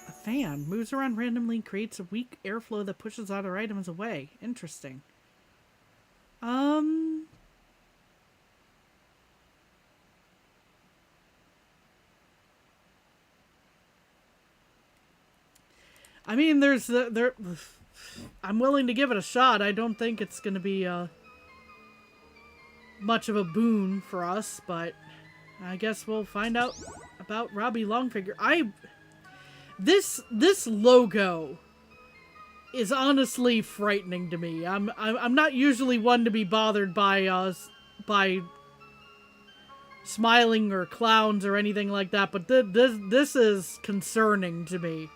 A fan moves around randomly and creates a weak airflow that pushes other items away. Interesting. I mean, I'm willing to give it a shot. I don't think it's going to be much of a boon for us, but I guess we'll find out about Robbie Longfinger. This logo is honestly frightening to me. I'm not usually one to be bothered by smiling or clowns or anything like that, but this is concerning to me.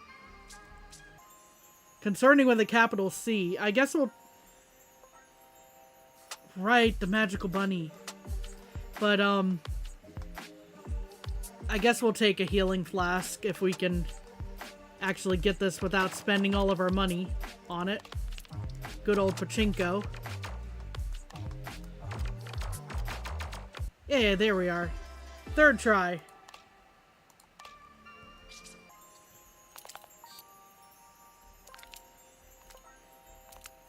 Concerning with a capital C. I guess we'll... Right, the magical bunny. But, I guess we'll take a healing flask if we can actually get this without spending all of our money on it. Good old pachinko. Yeah, there we are. Third try.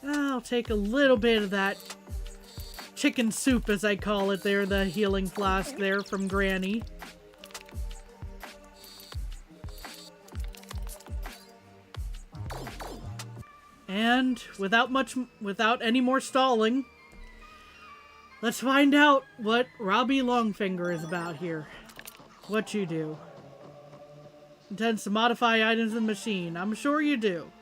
I'll take a little bit of that chicken soup, as I call it there, the healing flask there from Granny. And without any more stalling, let's find out what Robbie Longfinger is about here. What you do. Intends to modify items in the machine. I'm sure you do.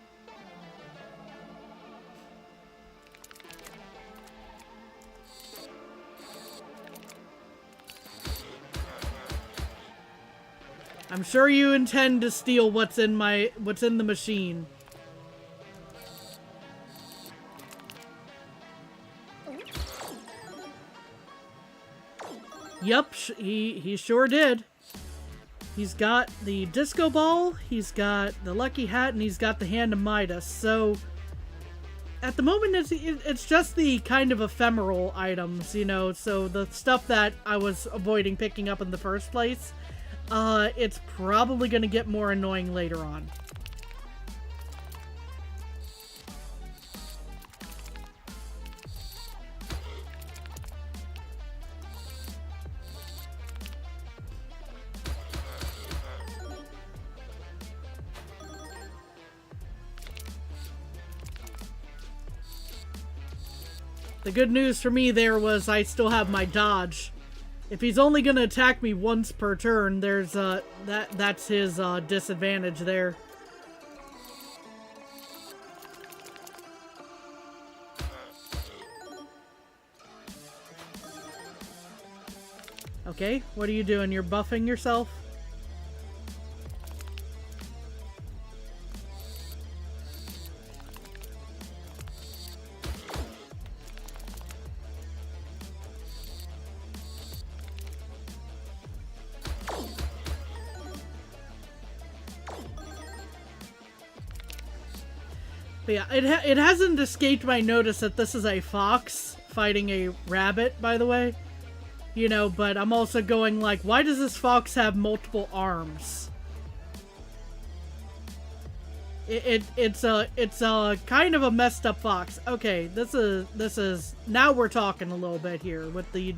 I'm sure you intend to steal what's in the machine. Yup, he sure did. He's got the disco ball, he's got the lucky hat, and he's got the hand of Midas. So, at the moment, it's just the kind of ephemeral items, you know, so the stuff that I was avoiding picking up in the first place. It's probably going to get more annoying later on. The good news for me there was I still have my dodge. If he's only going to attack me once per turn, there's that's his disadvantage there. Okay, what are you doing? You're buffing yourself? But yeah, it hasn't escaped my notice that this is a fox fighting a rabbit, by the way. You know, but I'm also going like, why does this fox have multiple arms? It's a kind of a messed up fox. Okay, this is now we're talking a little bit here with the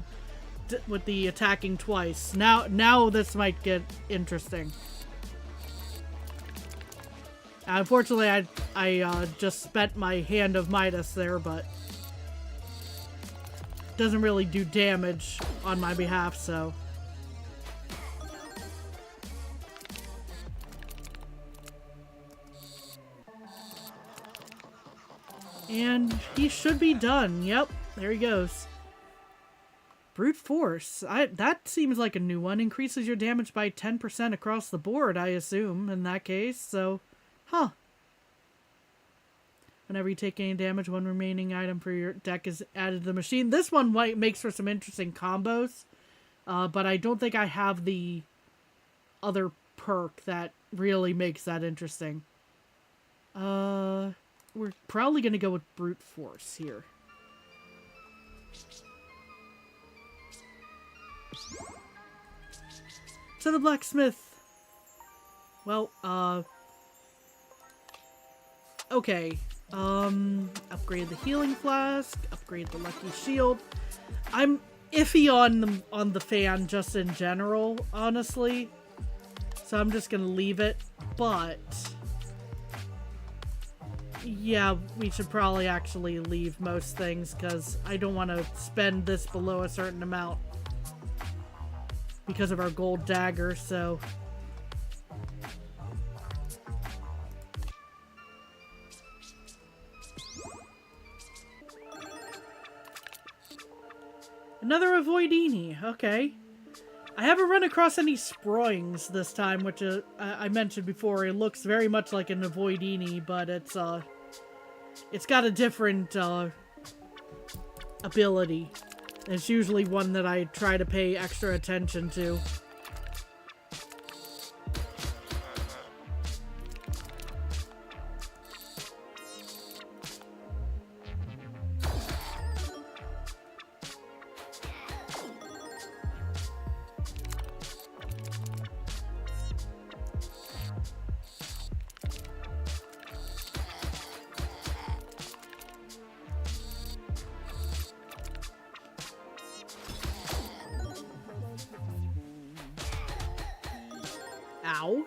attacking twice. Now this might get interesting. Unfortunately, I just spent my Hand of Midas there, but doesn't really do damage on my behalf, so. And he should be done. Yep, there he goes. Brute Force. That seems like a new one. Increases your damage by 10% across the board, I assume, in that case, so. Huh. Whenever you take any damage, one remaining item for your deck is added to the machine. This one makes for some interesting combos, but I don't think I have the other perk that really makes that interesting. We're probably going to go with Brute Force here. To the blacksmith. Well, okay. Upgrade the healing flask, upgrade the lucky shield. I'm iffy on the fan just in general, honestly. So I'm just gonna leave it, but yeah, we should probably actually leave most things because I don't want to spend this below a certain amount because of our gold dagger, so. Another Avoidini, okay. I haven't run across any Sproings this time, which I mentioned before. It looks very much like an Avoidini, but it's got a different ability. It's usually one that I try to pay extra attention to. Ow.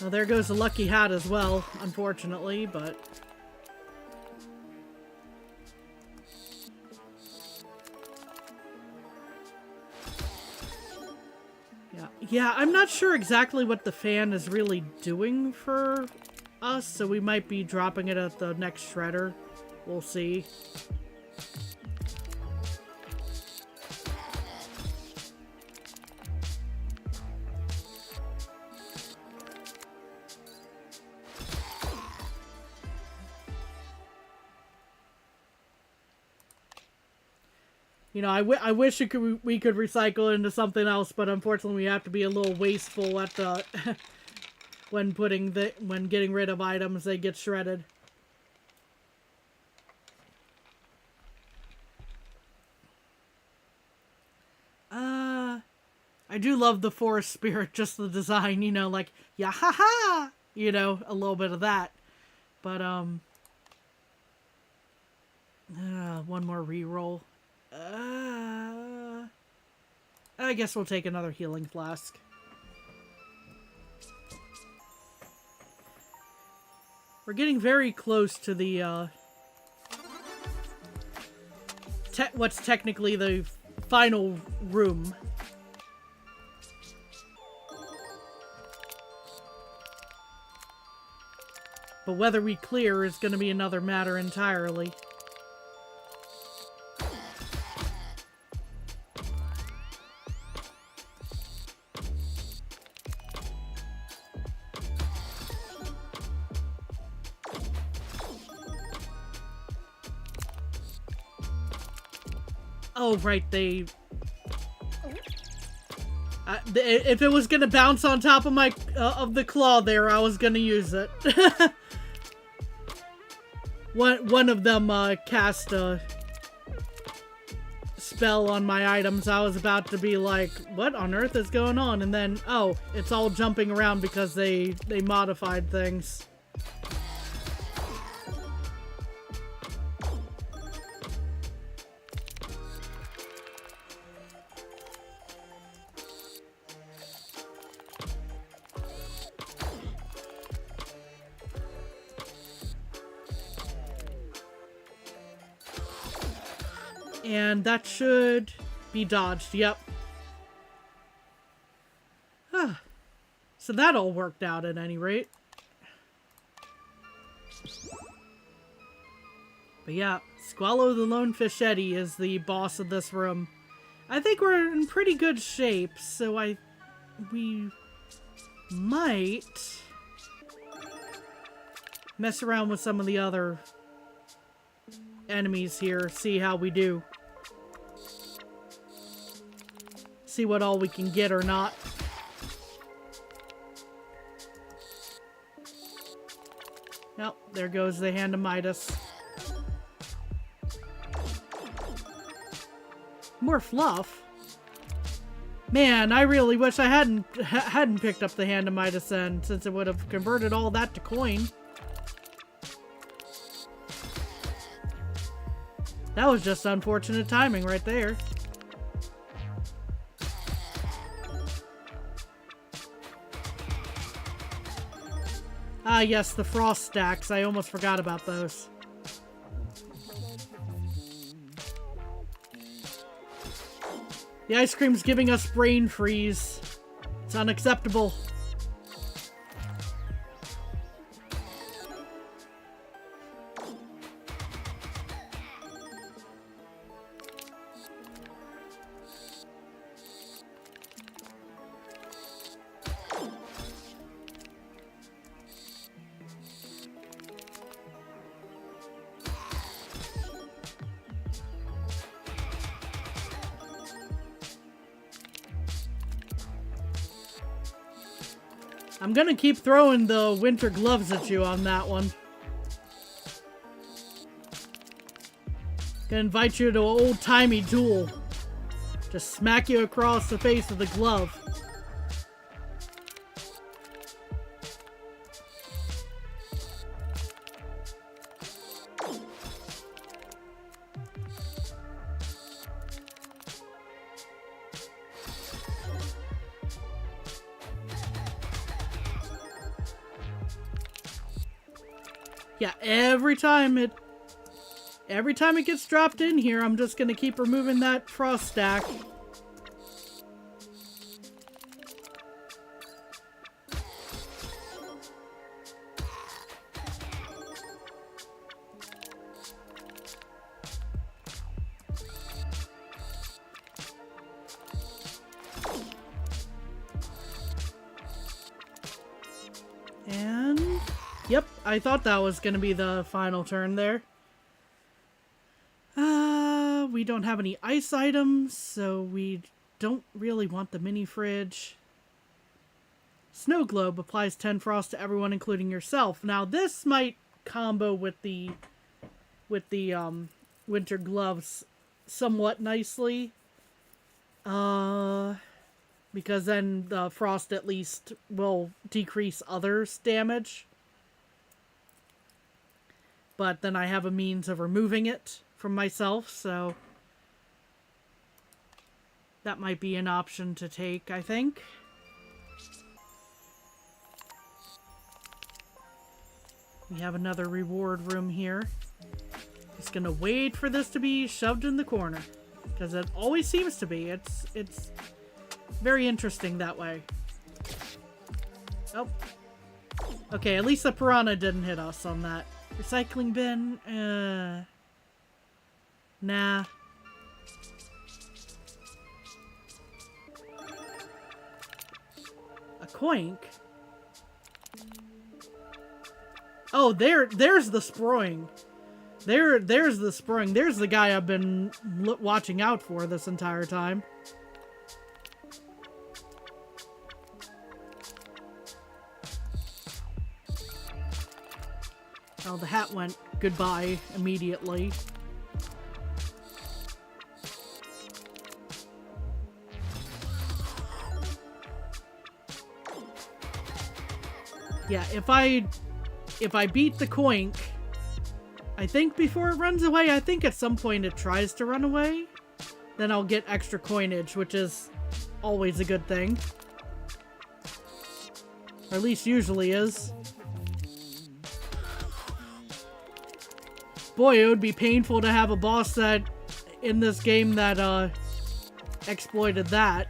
Well, there goes the lucky hat as well, unfortunately, but. Yeah, I'm not sure exactly what the fan is really doing for us, so we might be dropping it at the next shredder. We'll see. You know, I wish we could recycle into something else, but unfortunately we have to be a little wasteful at the when getting rid of items, they get shredded. I do love the forest spirit, just the design, you know, like yeah ha ha, you know, a little bit of that. But one more reroll. I guess we'll take another healing flask. We're getting very close to the what's technically the final room. But whether we clear is going to be another matter entirely. Oh, right, If it was gonna bounce on top of my of the claw there, I was gonna use it. One of them cast a spell on my items. I was about to be like, what on earth is going on? And then, oh, it's all jumping around because they modified things. And that should be dodged, yep. Huh. So that all worked out at any rate. But yeah, Squallow the Lone Fischetti is the boss of this room. I think we're in pretty good shape, so we might mess around with some of the other enemies here, see how we do. See what all we can get or not. Well, there goes the Hand of Midas. More fluff. Man, I really wish I hadn't picked up the Hand of Midas then, since it would have converted all that to coin. That was just unfortunate timing right there. Ah, yes, the frost stacks. I almost forgot about those. The ice cream's giving us brain freeze. It's unacceptable. I'm gonna keep throwing the winter gloves at you on that one. Gonna invite you to an old-timey duel. Just smack you across the face with a glove. Yeah, every time it gets dropped in here, I'm just gonna keep removing that frost stack. And yep, I thought that was going to be the final turn there. We don't have any ice items, so we don't really want the mini fridge. Snow globe applies 10 frost to everyone, including yourself. Now this might combo with the winter gloves somewhat nicely. Because then the frost at least will decrease others' damage. But then I have a means of removing it from myself, so that might be an option to take, I think. We have another reward room here. Just gonna wait for this to be shoved in the corner, because it always seems to be. It's very interesting that way. Oh. Okay, at least the piranha didn't hit us on that. Recycling bin? Nah. A coink? Oh, there's the sproing. There's the sproing. There's the guy I've been watching out for this entire time. Oh, the hat went goodbye immediately. Yeah, if I beat the Coink, I think before it runs away, I think at some point it tries to run away, then I'll get extra coinage, which is always a good thing. Or at least usually is. Boy, it would be painful to have a boss that in this game that exploited that.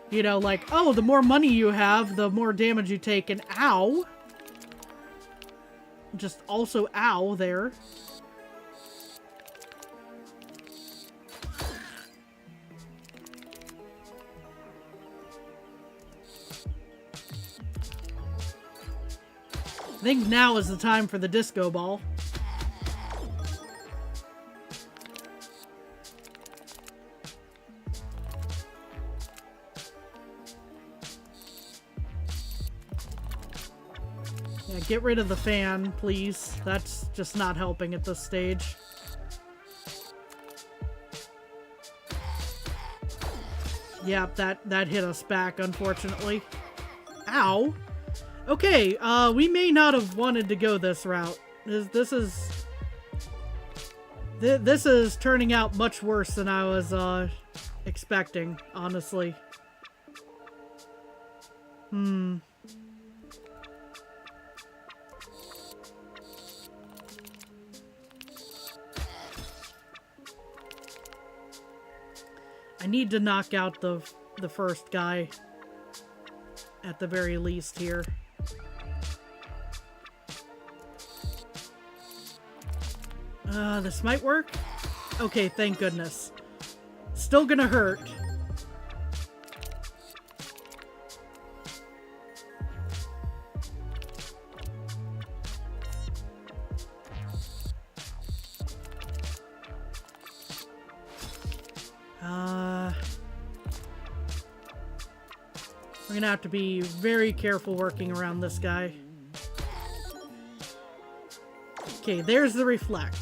You know, like, oh, the more money you have, the more damage you take, and ow! Just also ow there. I think now is the time for the disco ball. Yeah, get rid of the fan, please. That's just not helping at this stage. Yep, that hit us back, unfortunately. Ow! Okay, we may not have wanted to go this route. This is turning out much worse than I was, expecting, honestly. I need to knock out the first guy at the very least here. This might work. Okay, thank goodness. Still gonna hurt. We're gonna have to be very careful working around this guy. Okay, there's the reflect.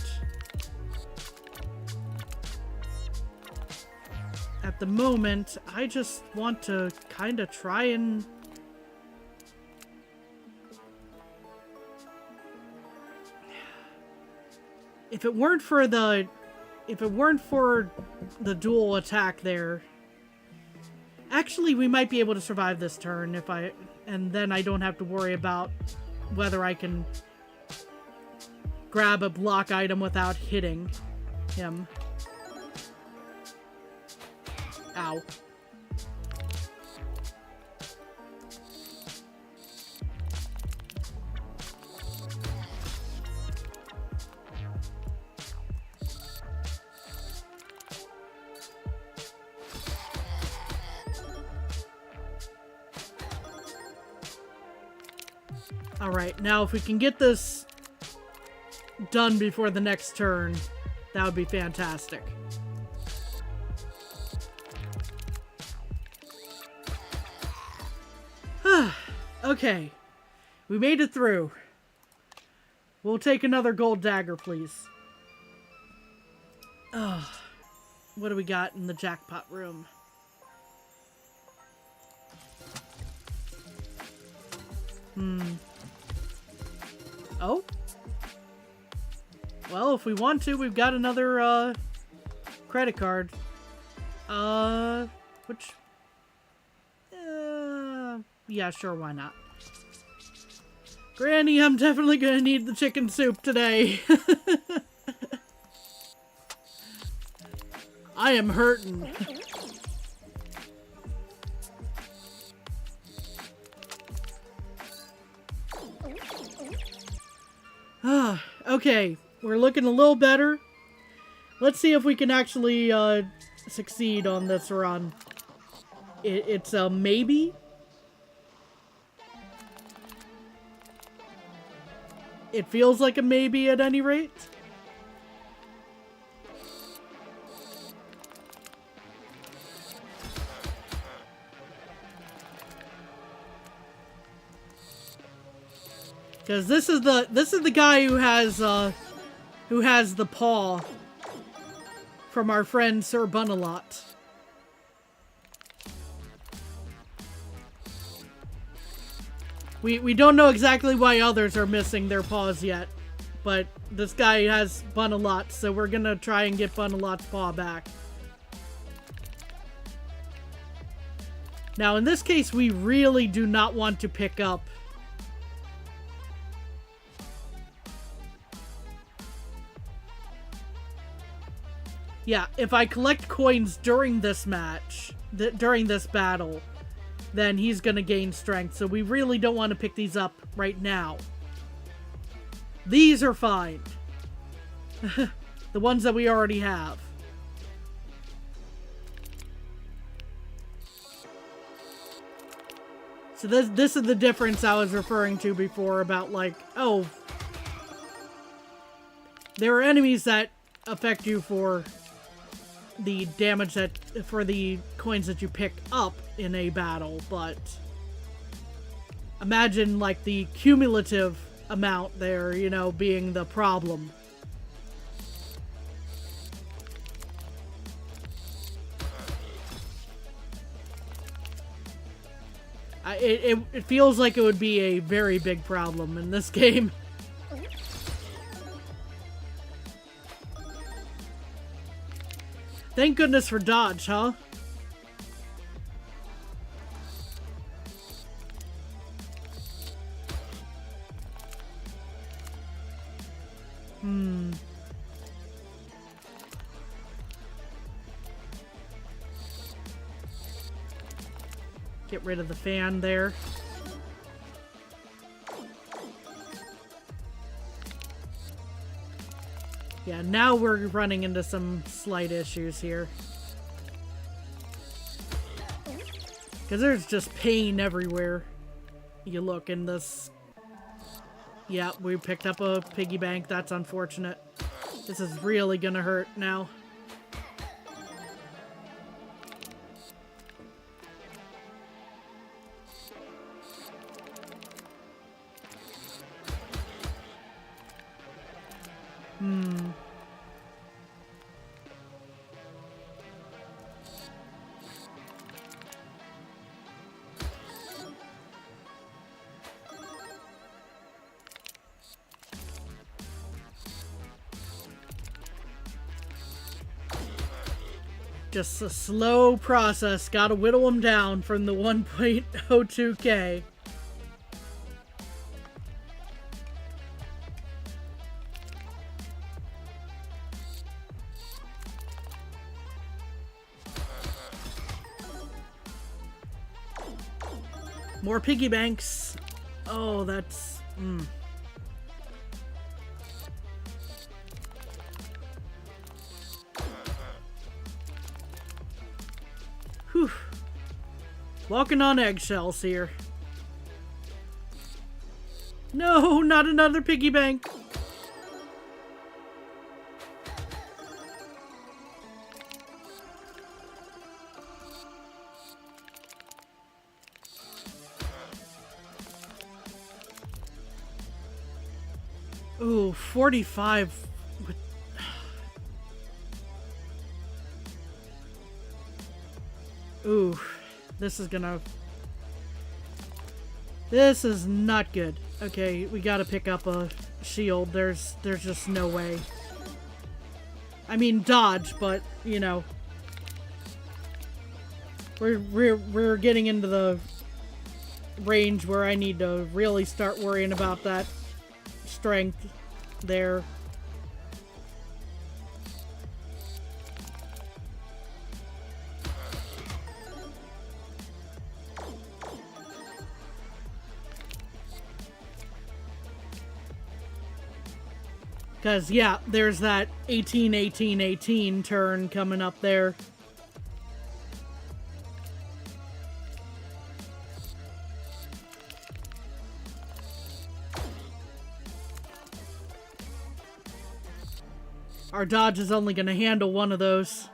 At the moment, I just want to kind of try and... If it weren't for the dual attack there, actually we might be able to survive this turn and then I don't have to worry about whether I can grab a block item without hitting him. Ow. Alright, now if we can get this done before the next turn, that would be fantastic. Okay, we made it through. We'll take another gold dagger, please. What do we got in the jackpot room? Oh? Well, if we want to, we've got another, credit card. Which... yeah, sure, why not? Granny, I'm definitely gonna need the chicken soup today. I am hurting. Okay, we're looking a little better. Let's see if we can actually succeed on this run. It's a maybe. It feels like a maybe at any rate. Because this is the guy who has the paw from our friend Sir Bunalot. We don't know exactly why others are missing their paws yet, but this guy has Bunalot, so we're gonna try and get Bunalot's paw back. Now, in this case, we really do not want to pick up yeah, if I collect coins during this match, during this battle, then he's gonna gain strength, so we really don't want to pick these up right now. These are fine. The ones that we already have. So this is the difference I was referring to before about, like, oh, there are enemies that affect you for the damage for the coins that you pick up in a battle, but imagine, like, the cumulative amount there, you know, being the problem. It feels like it would be a very big problem in this game. Thank goodness for dodge, huh? Get rid of the fan there. Yeah, now we're running into some slight issues here. Because there's just pain everywhere. You look in this. Yeah, we picked up a piggy bank. That's unfortunate. This is really gonna hurt now. Just a slow process. Gotta whittle them down from the 1.02k. More piggy banks. Oh, that's... Whew. Walking on eggshells here. No, not another piggy bank. Ooh, 45. Ooh, this is not good. Okay, we gotta pick up a shield. There's just no way. I mean, dodge, but, you know. We're getting into the range where I need to really start worrying about that strength there. Because, yeah, there's that 18, 18, 18 turn coming up there. Our dodge is only going to handle one of those.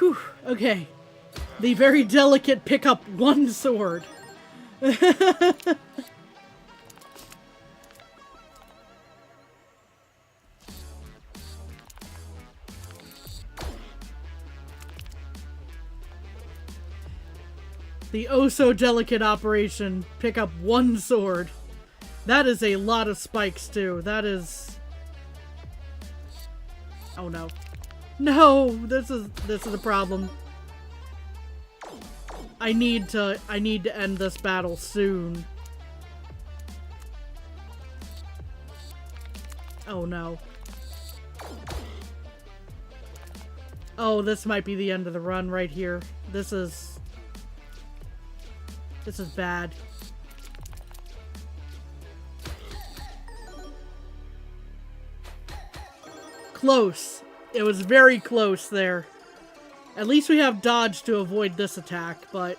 Whew, okay. The very delicate pick up one sword. The oh-so-delicate operation, pick up one sword. That is a lot of spikes, too. That is... Oh, no. No! This is a problem. I need to end this battle soon. Oh, no. Oh, this might be the end of the run right here. This is bad. Close. It was very close there. At least we have dodge to avoid this attack, but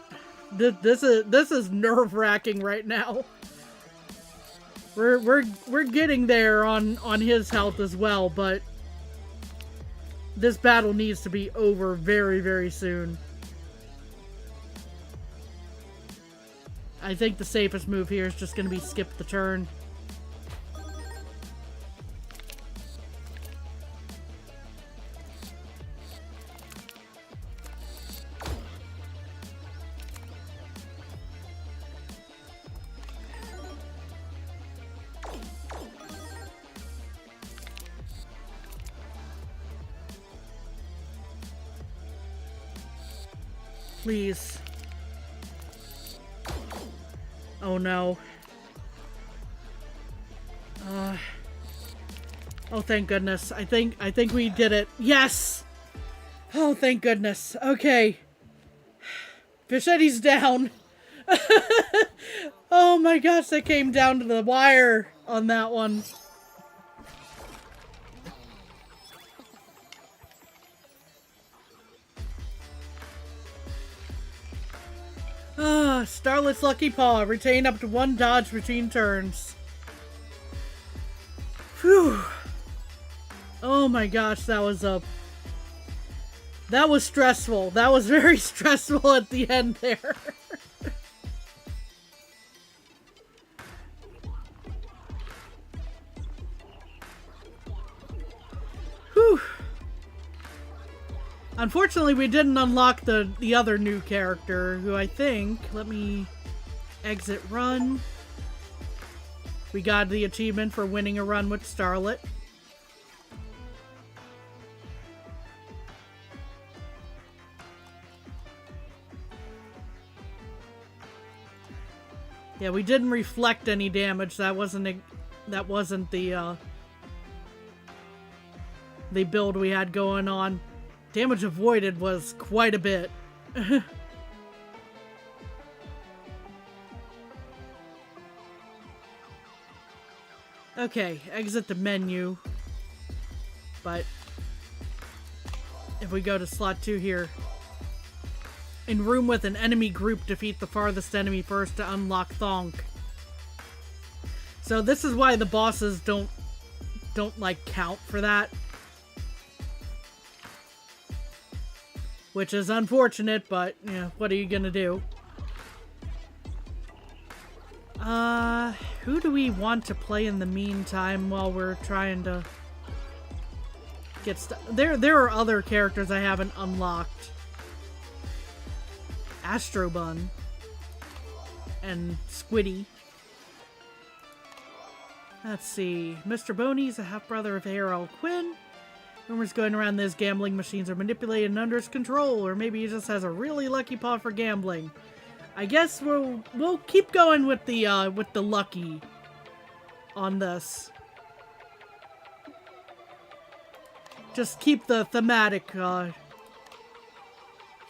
this is nerve-wracking right now. We're getting there on his health as well, but this battle needs to be over very, very soon. I think the safest move here is just going to be skip the turn. Please. Oh no. Oh, thank goodness. I think we did it. Yes! Oh, thank goodness. Okay.Fichetti's down. Oh my gosh, that came down to the wire on that one. Starlight's Lucky Paw. Retain up to 1 dodge between turns. Phew. Oh my gosh, that was stressful. That was very stressful at the end there. Whew. Unfortunately, we didn't unlock the other new character, who I think... Let me exit run. We got the achievement for winning a run with Starlight. Yeah, we didn't reflect any damage. That wasn't the build we had going on. Damage avoided was quite a bit. Okay, exit the menu. But if we go to slot 2 here. In room with an enemy group, defeat the farthest enemy first to unlock Thonk. So this is why the bosses don't like count for that. Which is unfortunate, but yeah, what are you gonna do? Who do we want to play in the meantime while we're trying to get stuff? There are other characters I haven't unlocked. Astrobun and Squiddy. Let's see. Mr. Boney's a half-brother of Harold Quinn. Rumors going around his gambling machines are manipulated and under his control, or maybe he just has a really lucky paw for gambling. I guess we'll keep going with the lucky on this. Just keep the thematic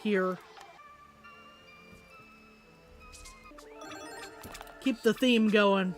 here. Keep the theme going.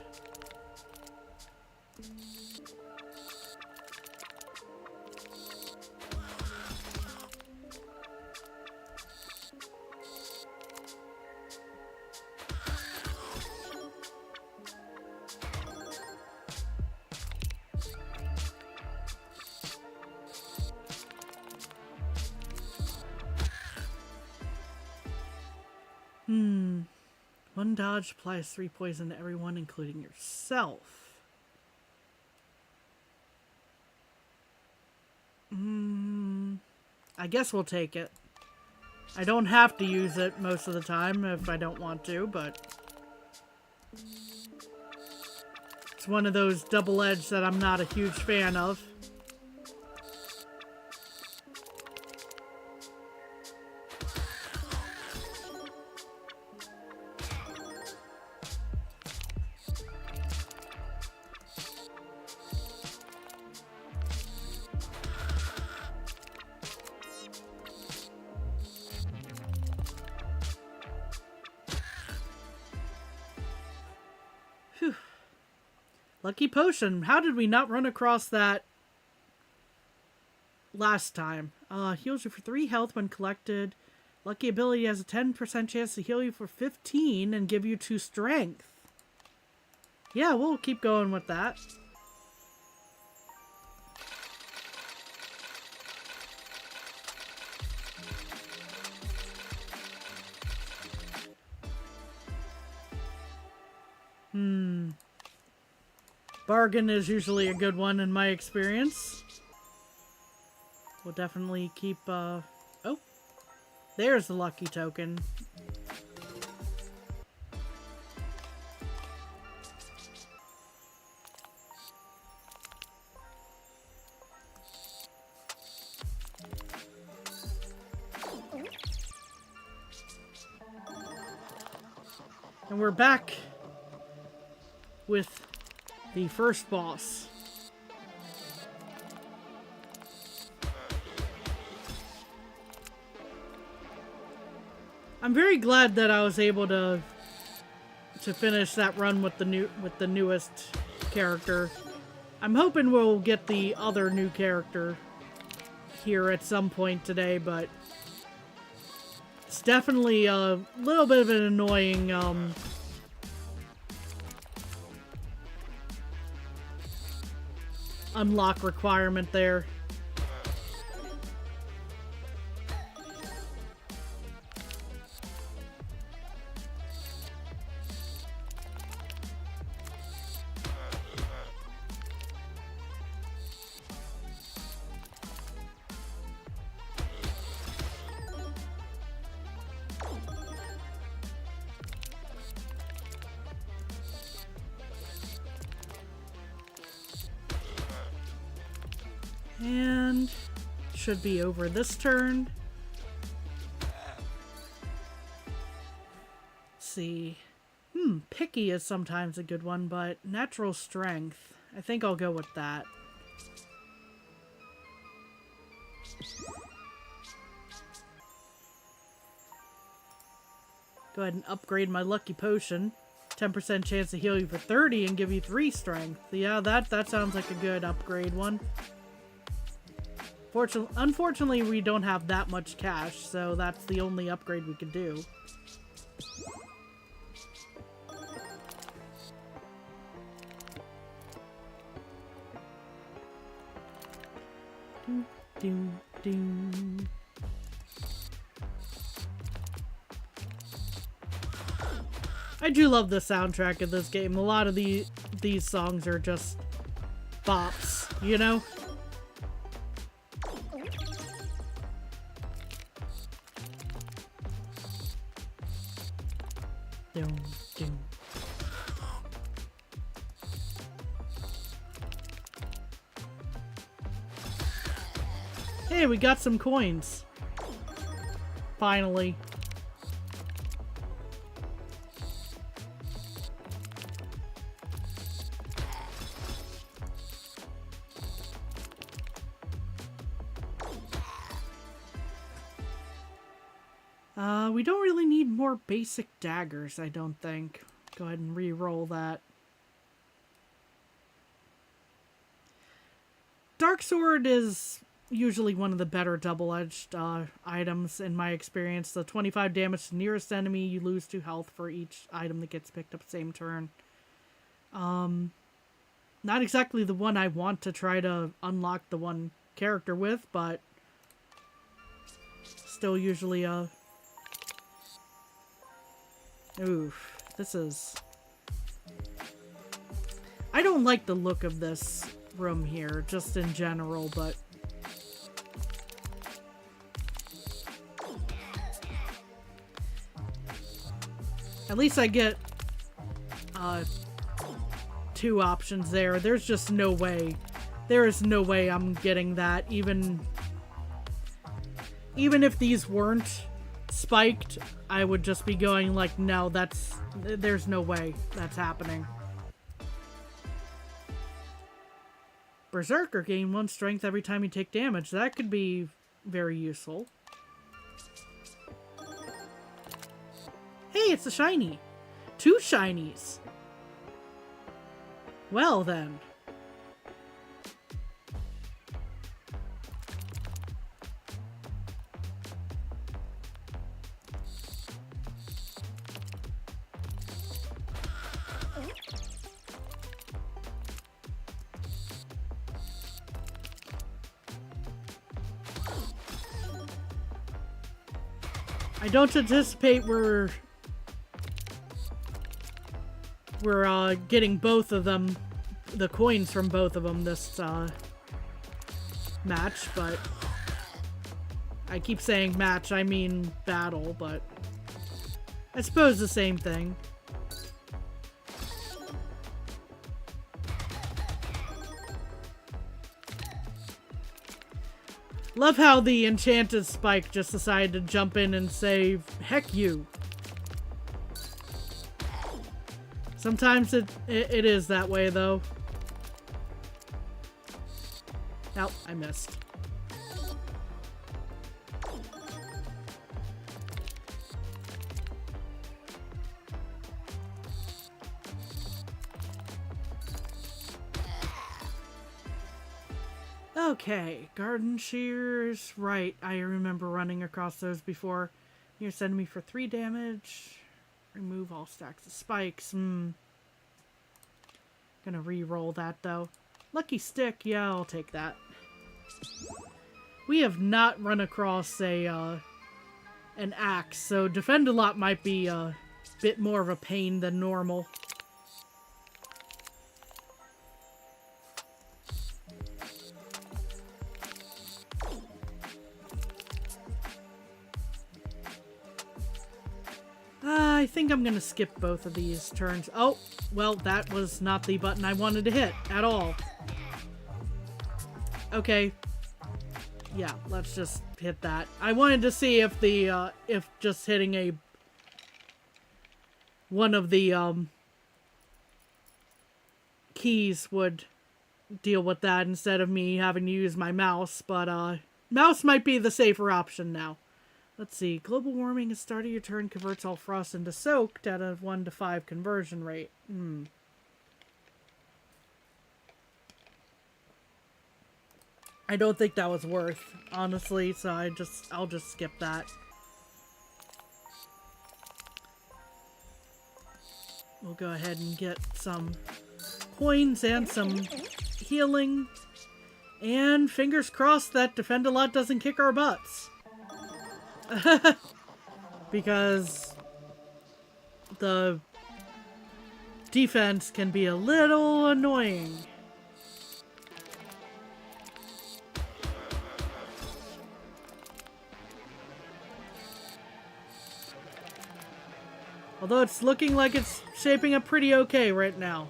One dodge applies 3 poison to everyone, including yourself. I guess we'll take it. I don't have to use it most of the time if I don't want to, but it's one of those double-edged that I'm not a huge fan of. Whew. Lucky potion. How did we not run across that last time? Heals you for 3 health when collected. Lucky ability has a 10% chance to heal you for 15 and give you 2 strength. Yeah, we'll keep going with that. Bargain is usually a good one in my experience. We'll definitely keep, oh. There's the lucky token. And we're back with the first boss. I'm very glad that I was able to finish that run with the newest character. I'm hoping we'll get the other new character here at some point today, but it's definitely a little bit of an annoying unlock requirement there. And should be over this turn. Let's see. Picky is sometimes a good one, but natural strength. I think I'll go with that. Go ahead and upgrade my lucky potion. 10% chance to heal you for 30 and give you 3 strength. Yeah, that sounds like a good upgrade one. Unfortunately, we don't have that much cash, so that's the only upgrade we could do. Doom, doom. I do love the soundtrack of this game. A lot of these songs are just bops, you know? Doom, doom. Hey, we got some coins. Finally. We don't really need more basic daggers, I don't think. Go ahead and re-roll that. Dark Sword is usually one of the better double-edged items in my experience. The 25 damage to nearest enemy, you lose 2 health for each item that gets picked up same turn. Not exactly the one I want to try to unlock the one character with, but still usually a... Oof. This is... I don't like the look of this room here, just in general, but... At least I get, 2 options there. There's just no way. There is no way I'm getting that, even if these weren't spiked, I would just be going like, no, there's no way that's happening. Berserker gain 1 strength every time you take damage. That could be very useful. Hey, it's a shiny. 2 shinies. Well then. I don't anticipate we're getting both of them, the coins from both of them this match, but I keep saying match, I mean battle, but I suppose the same thing. Love how the enchanted Spike just decided to jump in and say, heck you. Sometimes it is that way, though. Nope, I missed. Okay, garden shears. Right, I remember running across those before. You're sending me for 3 damage. Remove all stacks of spikes. Gonna re-roll that, though. Lucky stick. Yeah, I'll take that. We have not run across an axe, so defend a lot might be a bit more of a pain than normal. I think I'm gonna skip both of these turns. Oh, well, that was not the button I wanted to hit at all. Okay. Yeah, let's just hit that. I wanted to see if the, if just hitting one of the, keys would deal with that instead of me having to use my mouse, but, mouse might be the safer option now. Let's see. Global warming at the start of your turn converts all frost into soaked at a 1 to 5 conversion rate. I don't think that was worth, honestly, so I'll just skip that. We'll go ahead and get some coins and some healing. And fingers crossed that Defend a Lot doesn't kick our butts. Because the defense can be a little annoying. Although it's looking like it's shaping up pretty okay right now.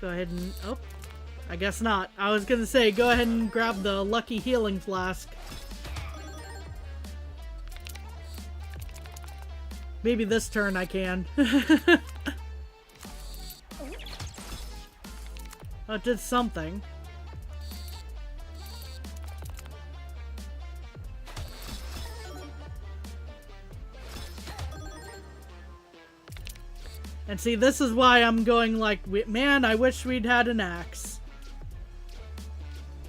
Go ahead and... oh, I guess not. I was gonna say, go ahead and grab the lucky healing flask. Maybe this turn I can. Oh, it did something. And see, this is why I'm going like, man, I wish we'd had an axe.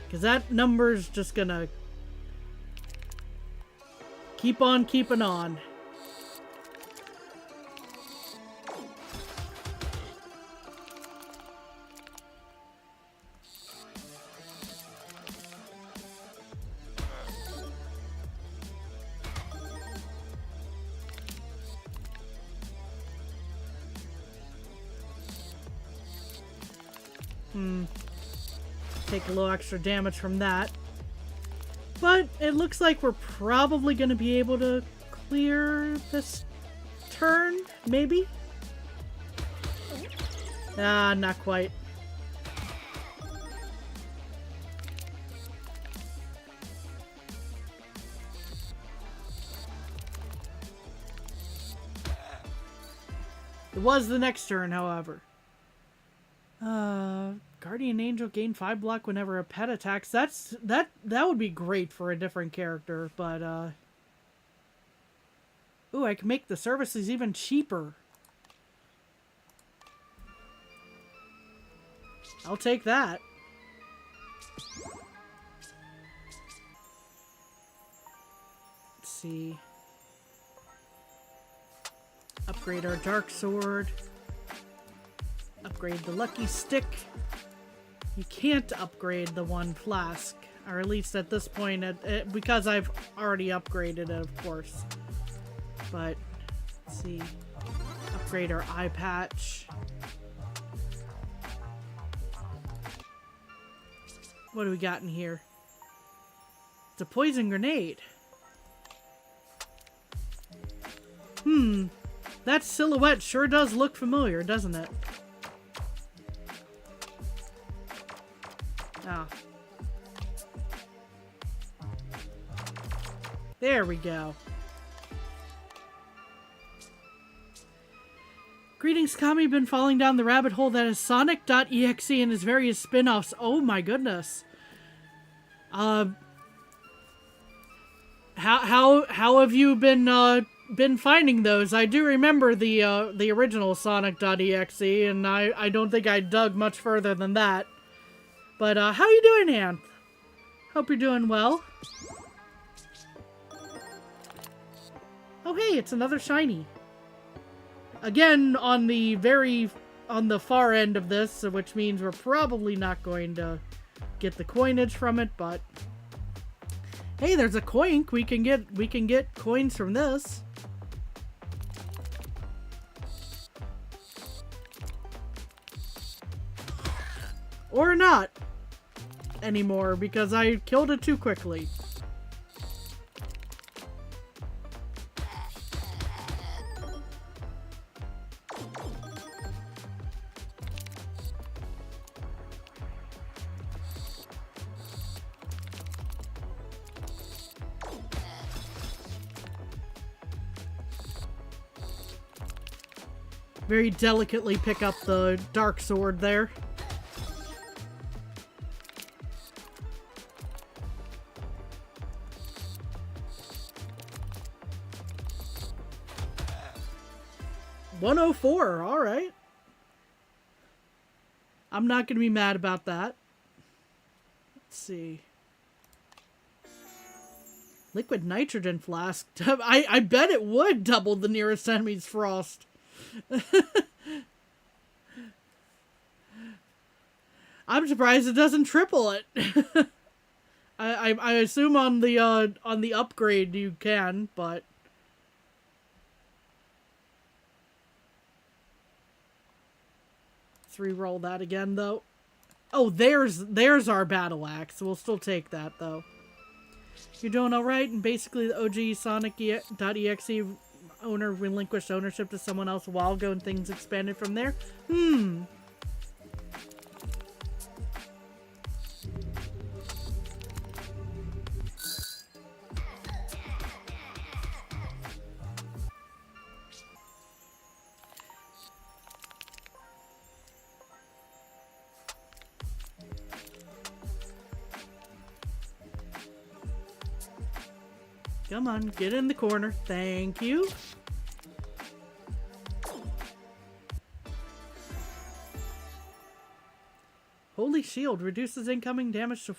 Because that number's just gonna keep on keeping on. Take a little extra damage from that. But it looks like we're probably going to be able to clear this turn, maybe? Ah, not quite. It was the next turn, however. Guardian Angel gain 5 block whenever a pet attacks. That would be great for a different character, but ooh, I can make the services even cheaper. I'll take that. Let's see. Upgrade our Dark Sword. Upgrade the Lucky Stick. You can't upgrade the one flask. Or at least at this point, because I've already upgraded it, of course. But, let's see. Upgrade our eye patch. What do we got in here? It's a poison grenade. That silhouette sure does look familiar, doesn't it? Ah. There we go. Greetings, Kami. Been falling down the rabbit hole that is Sonic.exe and his various spin-offs. Oh my goodness. How have you been finding those? I do remember the original Sonic.exe, and I don't think I dug much further than that. But how you doing, Anth? Hope you're doing well. Oh hey, it's another shiny. Again, on the far end of this, which means we're probably not going to get the coinage from it, but hey, there's a coink. We can get coins from this. Or not anymore, because I killed it too quickly. Very delicately pick up the Dark Sword there. $104, alright. I'm not going to be mad about that. Let's see. Liquid nitrogen flask. I bet it would double the nearest enemy's frost. I'm surprised it doesn't triple it. I assume on the upgrade you can, but let's re-roll that again though. Oh, there's our battle axe. We'll still take that though. You're doing alright, and basically the OG Sonic.exe owner relinquished ownership to someone else a while ago and things expanded from there. Come on, get in the corner. Thank you. Holy Shield reduces incoming damage to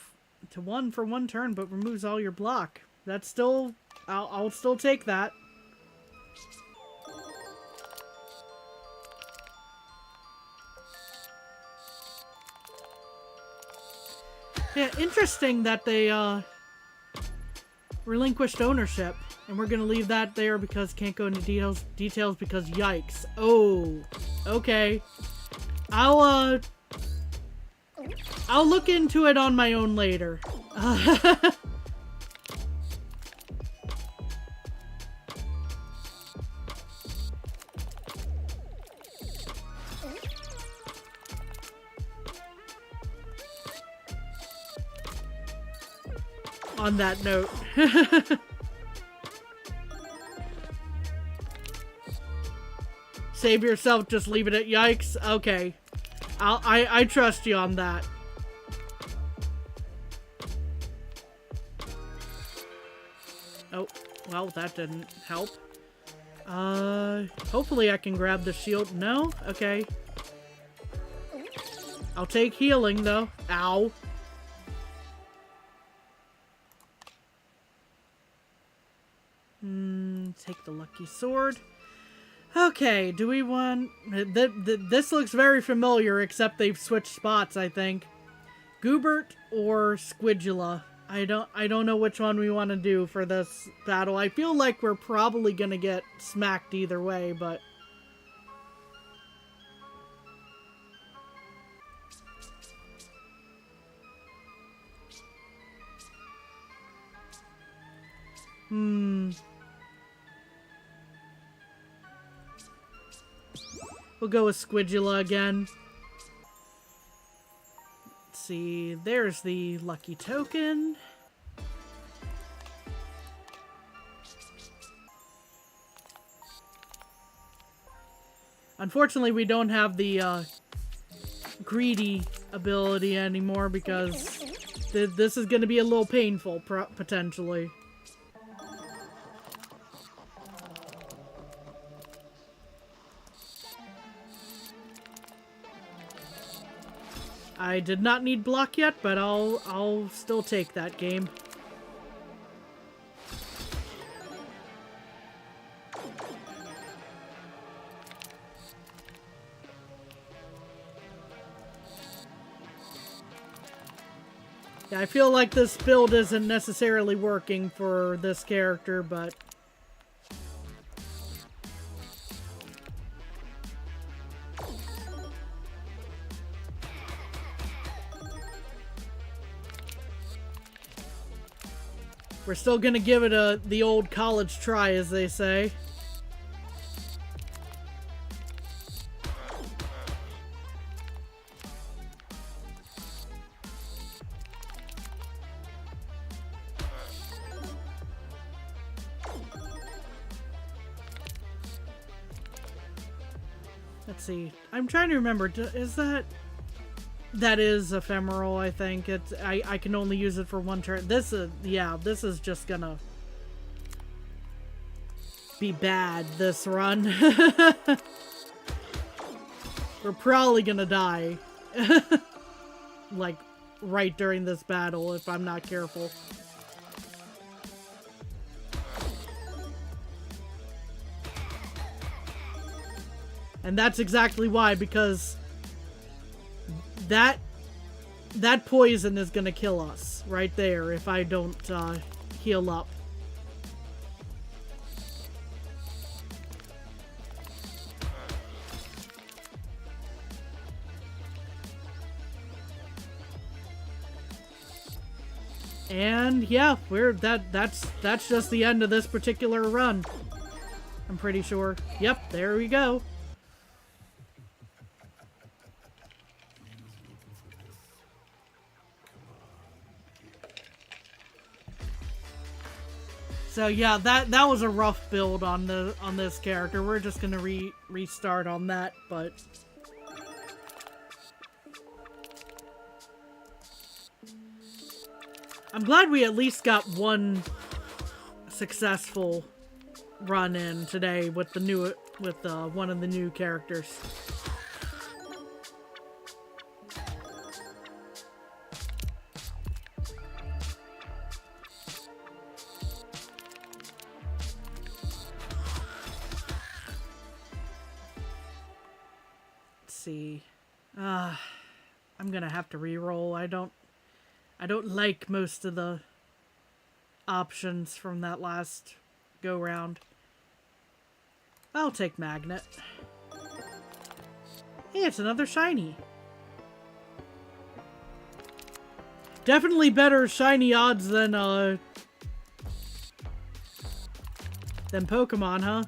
1 for 1 turn, but removes all your block. That's still... I'll still take that. Yeah, interesting that they, relinquished ownership, and we're gonna leave that there because can't go into details because yikes. Oh, okay. I'll look into it on my own later. On that note. Save yourself, just leave it at yikes. Okay. I trust you on that. Oh, well, that didn't help. Hopefully I can grab the shield. No? Okay. I'll take healing, though. Ow. Take the lucky sword. Okay, do we want... This looks very familiar, except they've switched spots, I think. Goobert or Squidula? I don't know which one we want to do for this battle. I feel like we're probably gonna get smacked either way, but... We'll go with Squidula again. Let's see, there's the lucky token. Unfortunately, we don't have the greedy ability anymore because this is going to be a little painful, potentially. I did not need block yet, but I'll still take that game. Yeah, I feel like this build isn't necessarily working for this character, but... we're still gonna give it the old college try, as they say. Let's see. I'm trying to remember. Is that... That is ephemeral, I think. I can only use it for one turn. This is... Yeah, this is just gonna... be bad, this run. We're probably gonna die. Like, right during this battle, if I'm not careful. And that's exactly why, because that poison is gonna kill us right there if I don't heal up. And yeah, that's just the end of this particular run. I'm pretty sure. Yep, there we go. So yeah, that was a rough build on this character. We're just gonna restart on that, but I'm glad we at least got one successful run in today with the one of the new characters. See. I'm gonna have to re-roll. I don't like most of the options from that last go-round. I'll take Magnet. Hey, it's another shiny. Definitely better shiny odds than Pokemon, huh?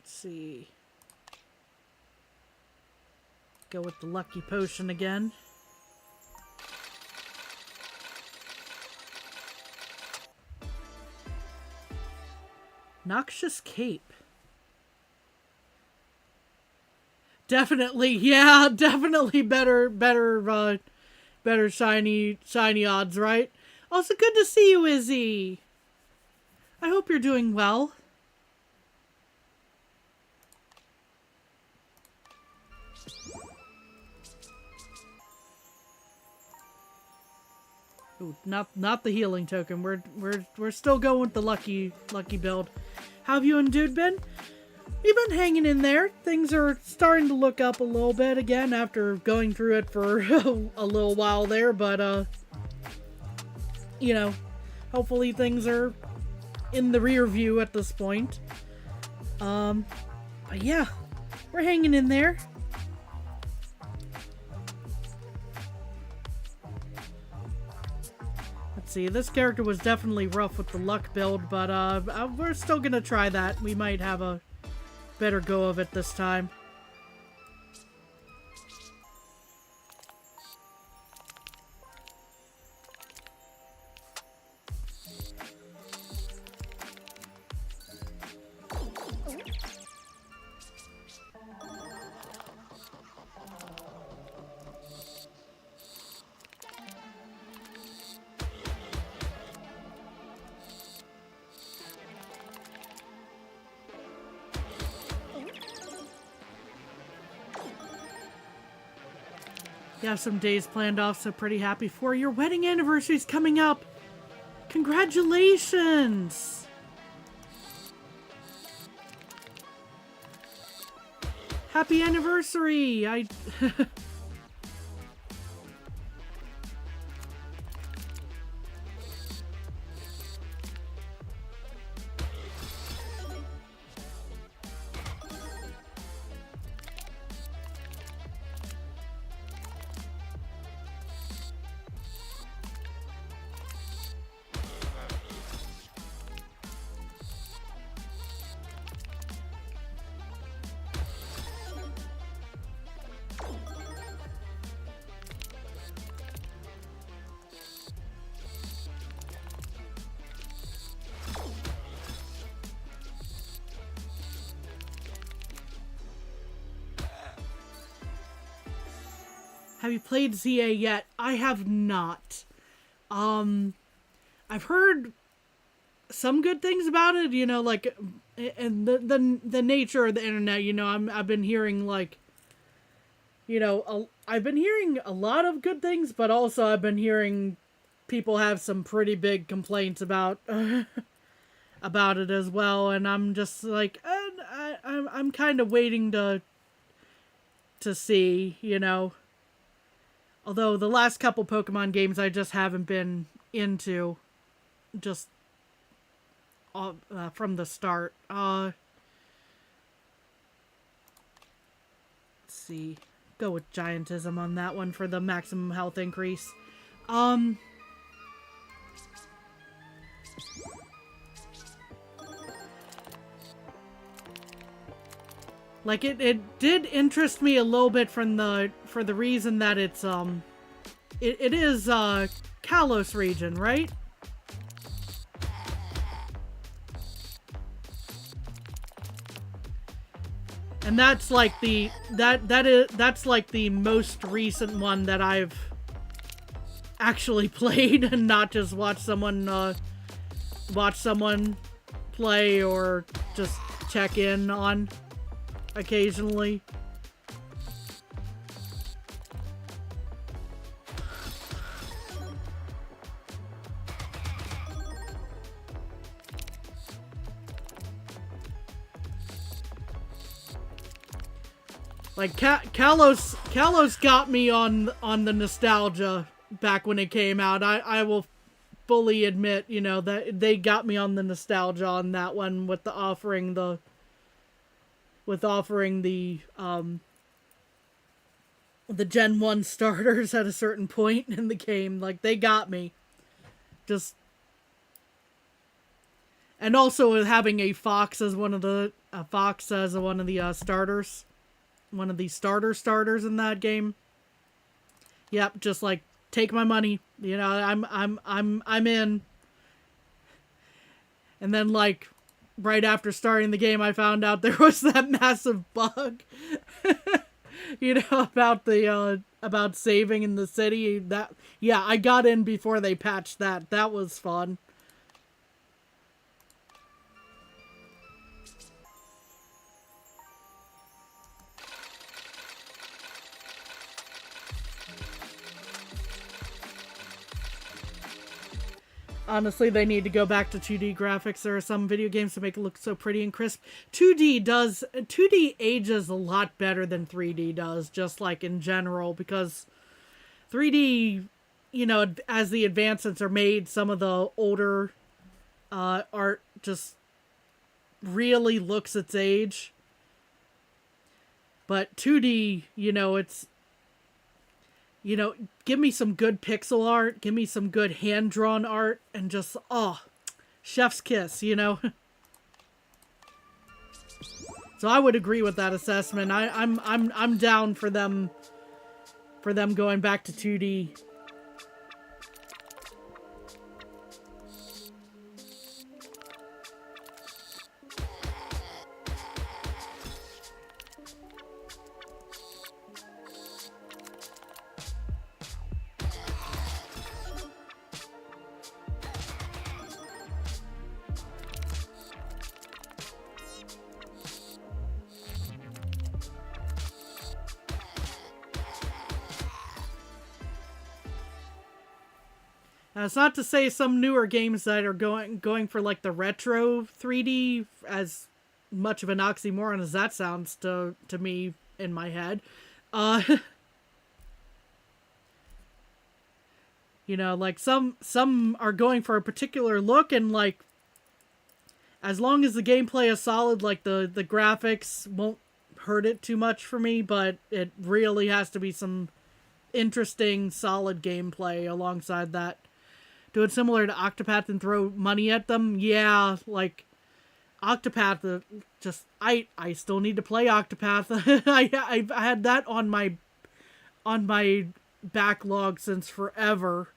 See. Go with the lucky potion again. Noxious Cape. Definitely, yeah, definitely better shiny odds, right? Also, good to see you, Izzy. I hope you're doing well. Ooh, not the healing token. We're still going with the lucky build. How have you and Dude been? We've been hanging in there. Things are starting to look up a little bit again after going through it for a little while there, but you know, hopefully things are in the rear view at this point. But yeah, we're hanging in there. See, this character was definitely rough with the luck build, but we're still gonna try that. We might have a better go of it this time. You have some days planned off, so pretty happy for your wedding anniversary's coming up. Congratulations! Happy anniversary! Have you played ZA yet? I have not. I've heard some good things about it, you know, like, and the nature of the internet, you know, I've been hearing, like, you know, I've been hearing a lot of good things, but also I've been hearing people have some pretty big complaints about about it as well, and I'm just like, I'm kind of waiting to see, you know. Although the last couple Pokemon games I just haven't been into, just from the start. Let's see. Go with Giantism on that one for the maximum health increase. Like it did interest me a little bit for the reason that it's it is Kalos region, right? And that's like that's like the most recent one that I've actually played and not just watch someone play or just check in on occasionally. Like, Kalos got me on the nostalgia back when it came out. I will fully admit, you know, that they got me on the nostalgia on that one with offering the Gen 1 starters at a certain point in the game. Like, they got me. Just... And also with having a fox as one of the... starters. One of the starters in that game. Yep, just like, take my money. You know, I'm in. And then, like, right after starting the game, I found out there was that massive bug. You know, about saving in the city. Yeah, I got in before they patched that. That was fun. Honestly, they need to go back to 2D graphics. There are some video games to make it look so pretty and crisp. 2D ages a lot better than 3D does, just like in general, because 3D, you know, as the advancements are made, some of the older art just really looks its age. But 2D, you know, it's... You know, give me some good pixel art, give me some good hand-drawn art, and just, oh, chef's kiss, you know? So I would agree with that assessment. I'm down for them going back to 2D. It's not to say some newer games that are going for like the retro 3D, as much of an oxymoron as that sounds to me in my head. You know, like some are going for a particular look, and like as long as the gameplay is solid, like the graphics won't hurt it too much for me, but it really has to be some interesting, solid gameplay alongside that. Do it similar to Octopath and throw money at them? Yeah, like, Octopath, just, I still need to play Octopath. I've had that on my backlog since forever.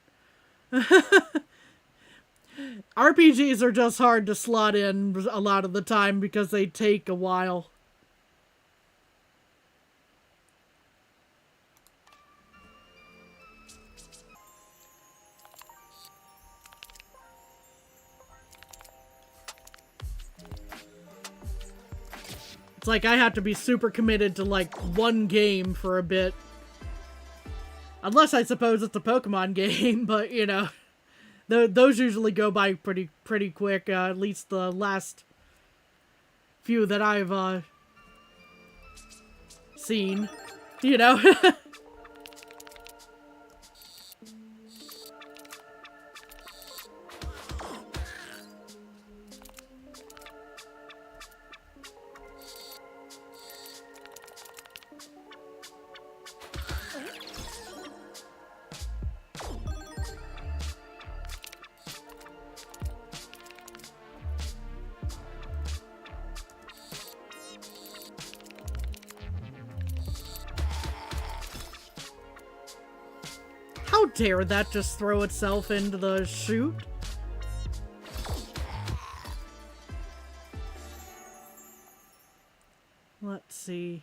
RPGs are just hard to slot in a lot of the time because they take a while. It's like I have to be super committed to, like, one game for a bit. Unless I suppose it's a Pokemon game, but, you know. Those usually go by pretty quick, at least the last few that I've, seen. You know? How dare that just throw itself into the chute? Let's see.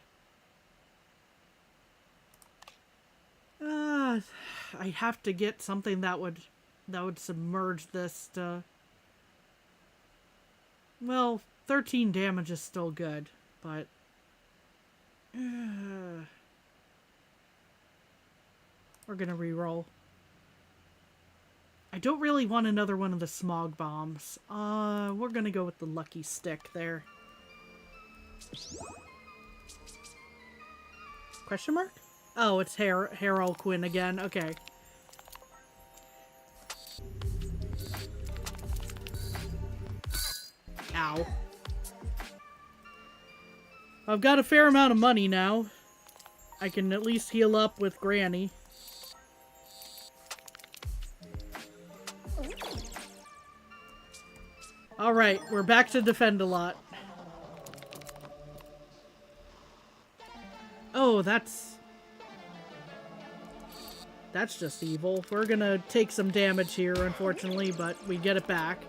I have to get something that would submerge this to... Well, 13 damage is still good, but... We're gonna reroll. I don't really want another one of the smog bombs. We're gonna go with the lucky stick there. Question mark? Oh, it's Harold Quinn again. Okay. Ow. I've got a fair amount of money now. I can at least heal up with Granny. Alright, we're back to defend a lot. Oh, that's just evil. We're gonna take some damage here, unfortunately, but we get it back.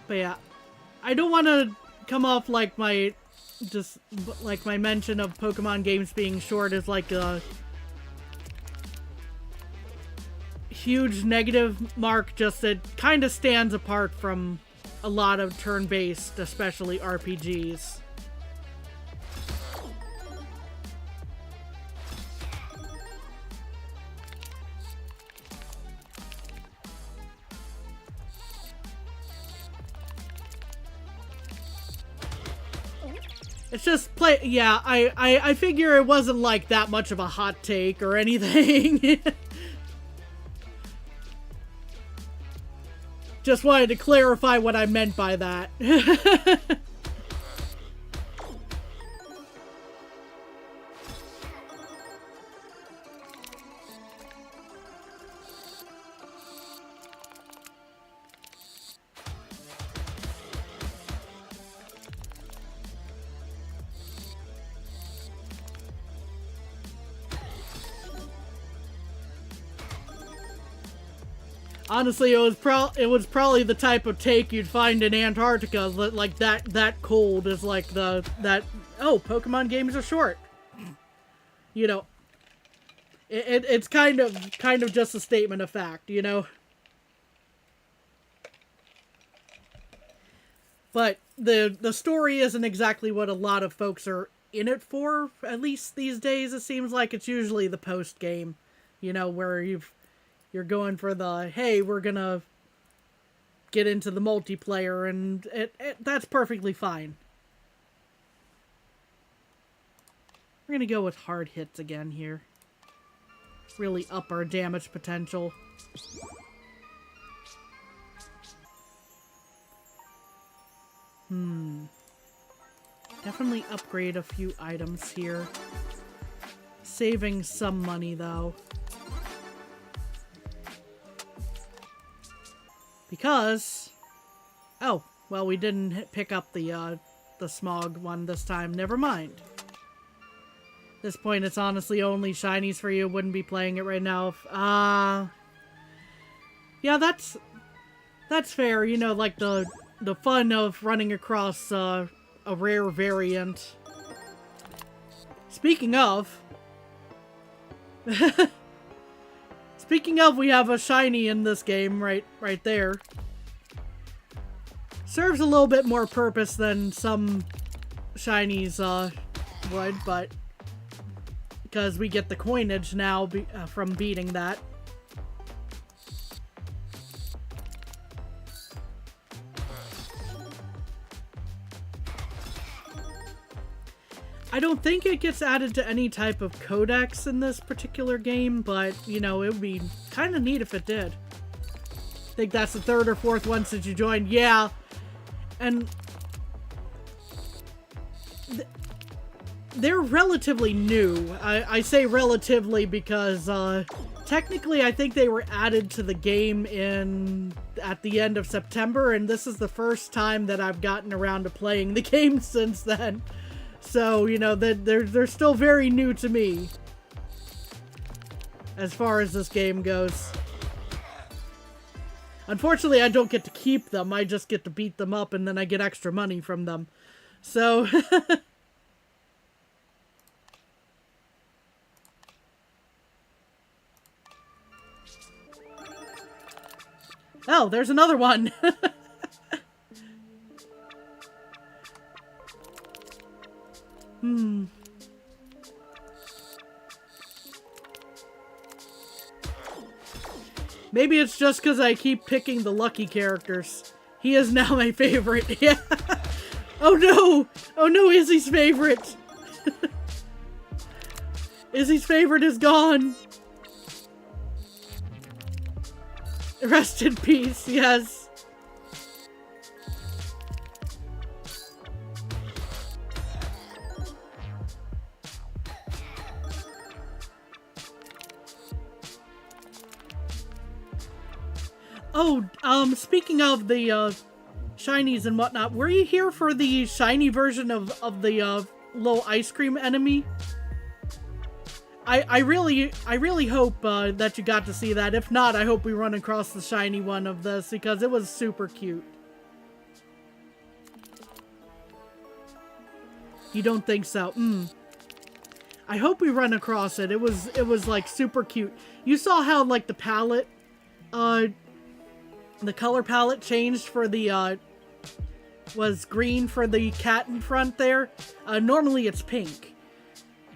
But yeah, I don't want to come off like my mention of Pokemon games being short is like a huge negative mark. Just it kind of stands apart from a lot of turn-based, especially RPGs. It's just yeah, I figure it wasn't like that much of a hot take or anything. Just wanted to clarify what I meant by that. Honestly, it was probably the type of take you'd find in Antarctica, like that cold is like oh, Pokemon games are short. You know, it's kind of just a statement of fact, you know. But the story isn't exactly what a lot of folks are in it for. At least these days, it seems like it's usually the post game, you know, where you're going for the, hey, we're gonna get into the multiplayer, and that's perfectly fine. We're gonna go with hard hits again here. Really up our damage potential. Definitely upgrade a few items here. Saving some money, though. Because, oh, well, we didn't pick up the smog one this time. Never mind. At this point, it's honestly only shinies for you. Wouldn't be playing it right now. Yeah, that's fair. You know, like the fun of running across a rare variant. Speaking of, we have a shiny in this game right there. Serves a little bit more purpose than some shinies would, but because we get the coinage now from beating that. I don't think it gets added to any type of codex in this particular game, but, you know, it would be kind of neat if it did. I think that's the third or fourth one since you joined. Yeah, and they're relatively new. I say relatively because, technically I think they were added to the game at the end of September, and this is the first time that I've gotten around to playing the game since then. So, you know, they're still very new to me as far as this game goes. Unfortunately, I don't get to keep them. I just get to beat them up, and then I get extra money from them. So, oh, there's another one. Maybe it's just because I keep picking the lucky characters. He is now my favorite. Yeah. Oh no! Oh no, Izzy's favorite! Izzy's favorite is gone! Rest in peace, yes. Oh, speaking of the, shinies and whatnot, were you here for the shiny version of the, little ice cream enemy? I really hope, that you got to see that. If not, I hope we run across the shiny one of this, because it was super cute. You don't think so? I hope we run across it. It was like super cute. You saw how like the palette, the color palette changed for the, was green for the cat in front there. Normally it's pink.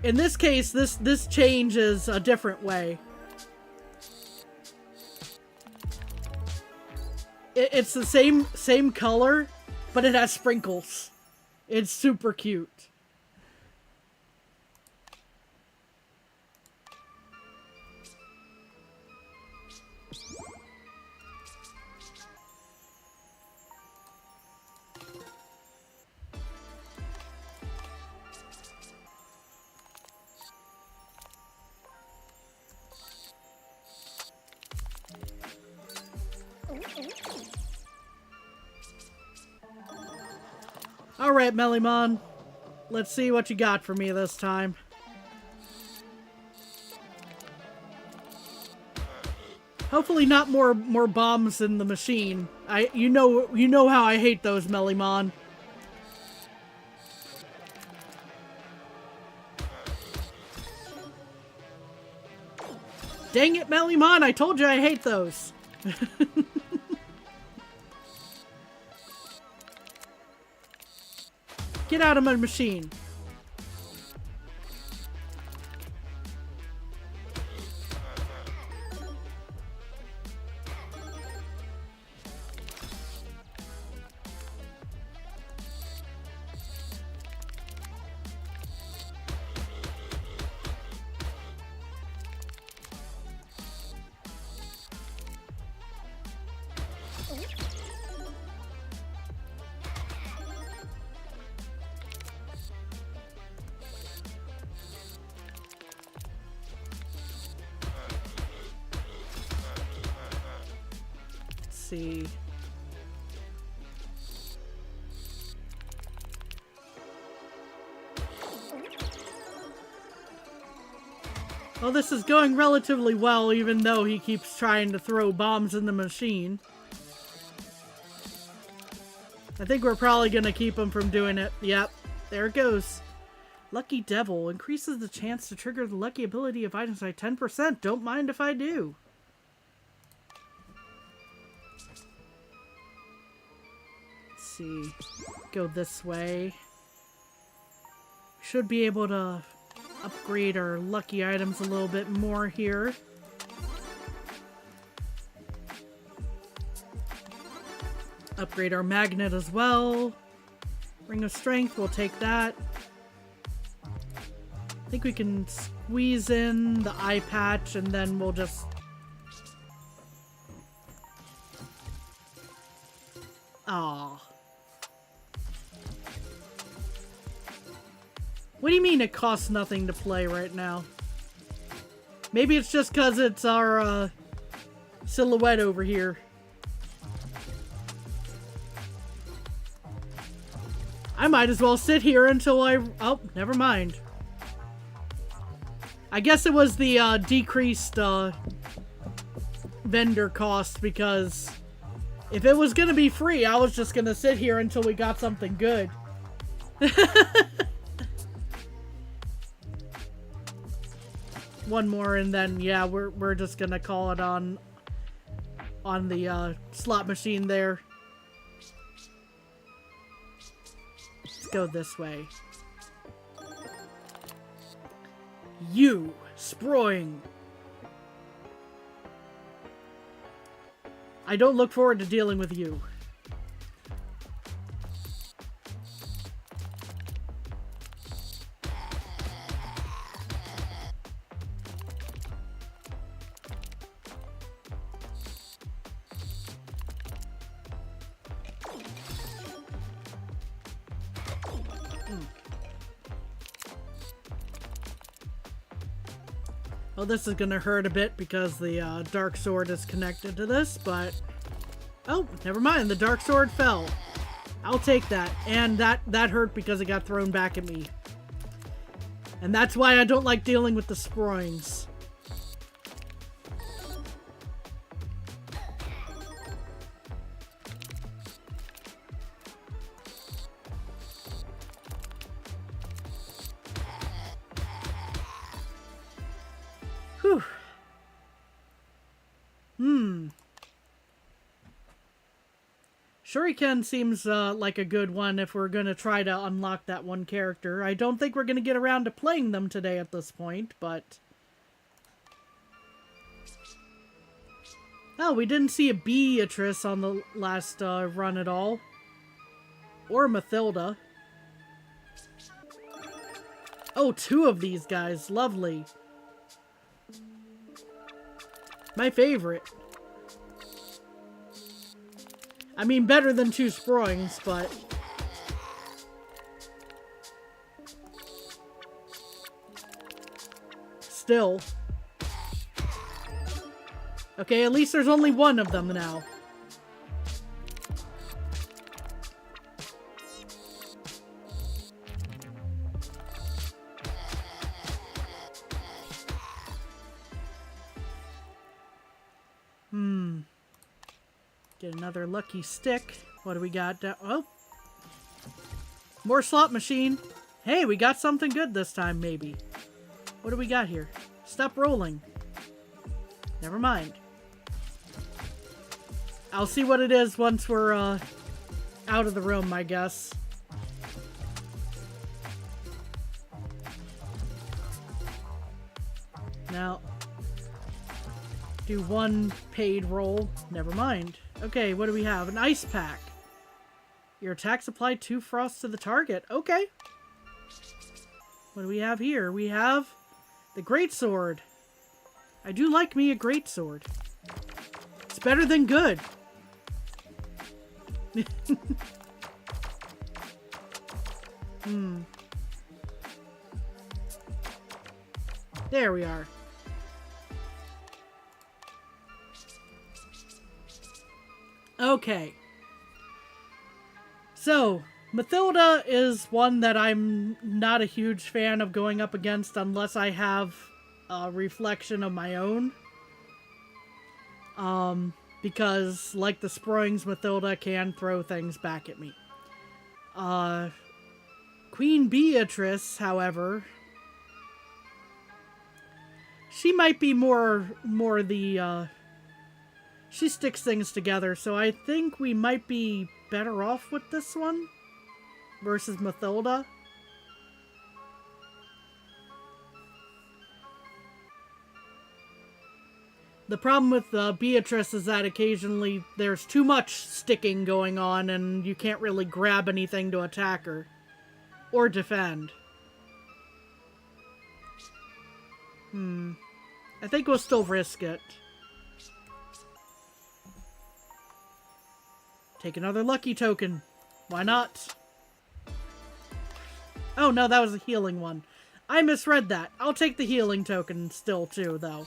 In this case, this change is a different way. It's the same color, but it has sprinkles. It's super cute. Alright, Mellymon. Let's see what you got for me this time. Hopefully not more bombs in the machine. You know how I hate those, Mellymon. Dang it, Mellymon, I told you I hate those. Get out of my machine. See. Well, this is going relatively well, even though he keeps trying to throw bombs in the machine. I think we're probably gonna keep him from doing it. Yep, there it goes. Lucky Devil increases the chance to trigger the lucky ability of items by 10%. Don't mind if I do. See, go this way. Should be able to upgrade our lucky items a little bit more here. Upgrade our magnet as well. Ring of Strength, we'll take that. I think we can squeeze in the eye patch and then we'll just... Aww. What do you mean it costs nothing to play right now? Maybe it's just because it's our silhouette over here. I might as well sit here until I... Oh, never mind. I guess it was the decreased vendor cost, because if it was going to be free, I was just going to sit here until we got something good. One more and then, yeah, we're just gonna call it on the slot machine there. Let's go this way. You, Sproing. I don't look forward to dealing with you. Well, this is gonna hurt a bit because the dark sword is connected to this, but... Oh, never mind. The dark sword fell. I'll take that. And that hurt because it got thrown back at me. And that's why I don't like dealing with the Sproings. Whew. Shuriken seems like a good one if we're going to try to unlock that one character. I don't think we're going to get around to playing them today at this point, but... Oh, we didn't see a Beatrice on the last run at all. Or Mathilda. Oh, 2 of these guys. Lovely. My favorite. I mean, better than 2 Sproings, but... Still. Okay, at least there's only 1 of them now. Get another lucky stick. What do we got? Oh! More slot machine. Hey, we got something good this time, maybe. What do we got here? Stop rolling. Never mind. I'll see what it is once we're out of the room, I guess. Now, do 1 paid roll. Never mind. Okay, what do we have? An ice pack. Your attacks apply 2 frosts to the target. Okay. What do we have here? We have the greatsword. I do like me a greatsword. It's better than good. There we are. Okay. So, Mathilda is one that I'm not a huge fan of going up against unless I have a reflection of my own. Because, like the Sproings, Mathilda can throw things back at me. Queen Beatrice, however, she might be more the, she sticks things together, so I think we might be better off with this one versus Mathilda. The problem with Beatrice is that occasionally there's too much sticking going on and you can't really grab anything to attack her. Or defend. I think we'll still risk it. Take another lucky token. Why not? Oh no, that was a healing one. I misread that. I'll take the healing token still too, though.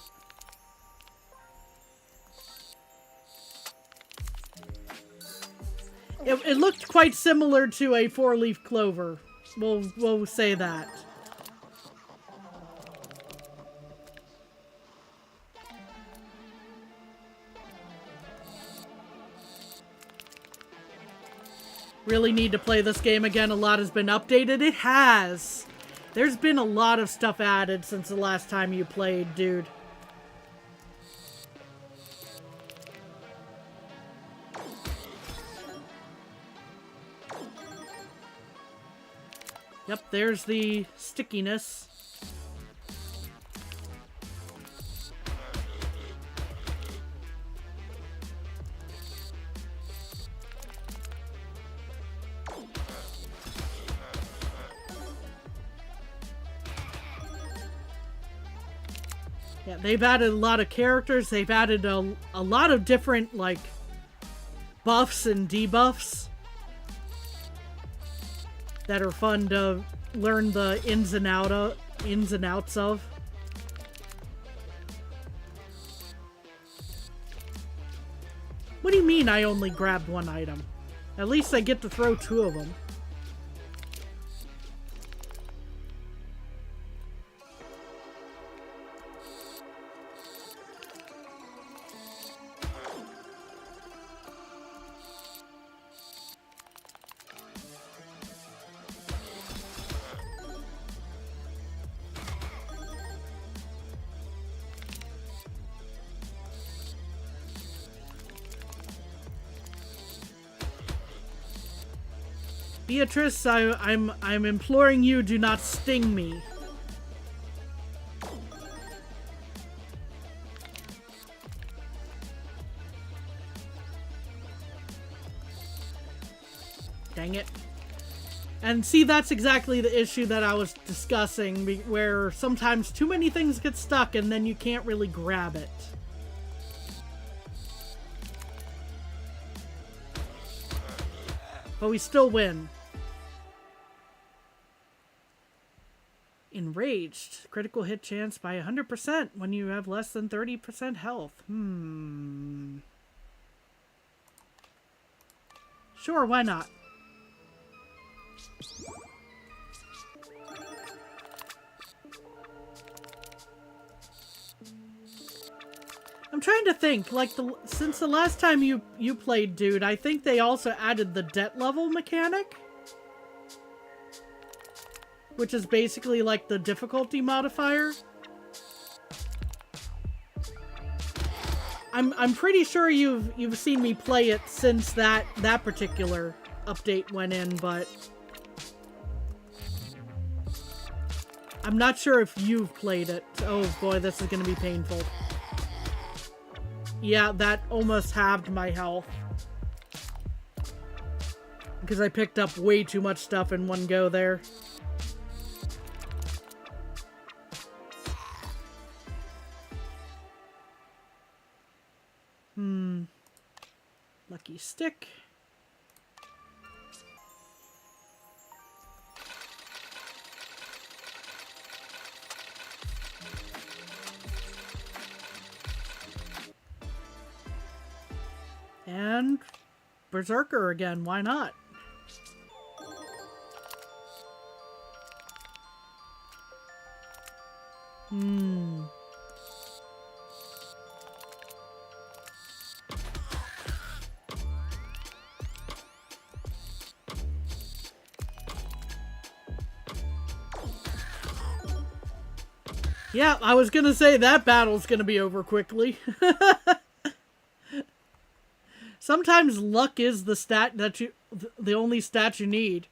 It looked quite similar to a 4-leaf clover. We'll say that. Really need to play this game again. A lot has been updated. It has. There's been a lot of stuff added since the last time you played, dude. Yep, there's the stickiness. Yeah, they've added a lot of characters. They've added a lot of different, like, buffs and debuffs that are fun to learn the ins and outs of. What do you mean I only grabbed one item? At least I get to throw two of them. Beatrice, I'm imploring you, do not sting me. Dang it. And see, that's exactly the issue that I was discussing, where sometimes too many things get stuck and then you can't really grab it. But we still win. Enraged. Critical hit chance by 100% when you have less than 30% health. Sure, why not? I'm trying to think, like, since the last time you played, dude, I think they also added the debt level mechanic, which is basically like the difficulty modifier. I'm pretty sure you've seen me play it since that particular update went in, but I'm not sure if you've played it. Oh boy, this is gonna be painful. Yeah, that almost halved my health. Because I picked up way too much stuff in one go there. Lucky stick. And Berserker again, why not? Yeah, I was gonna say that battle's gonna be over quickly. Sometimes luck is the stat that the only stat you need.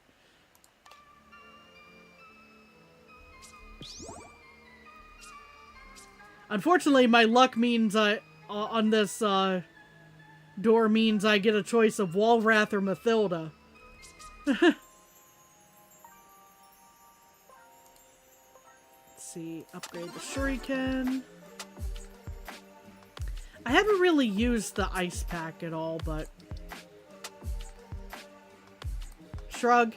Unfortunately, my luck means on this door means I get a choice of Walrath or Mathilda. See, upgrade the shuriken. I haven't really used the ice pack at all, but shrug.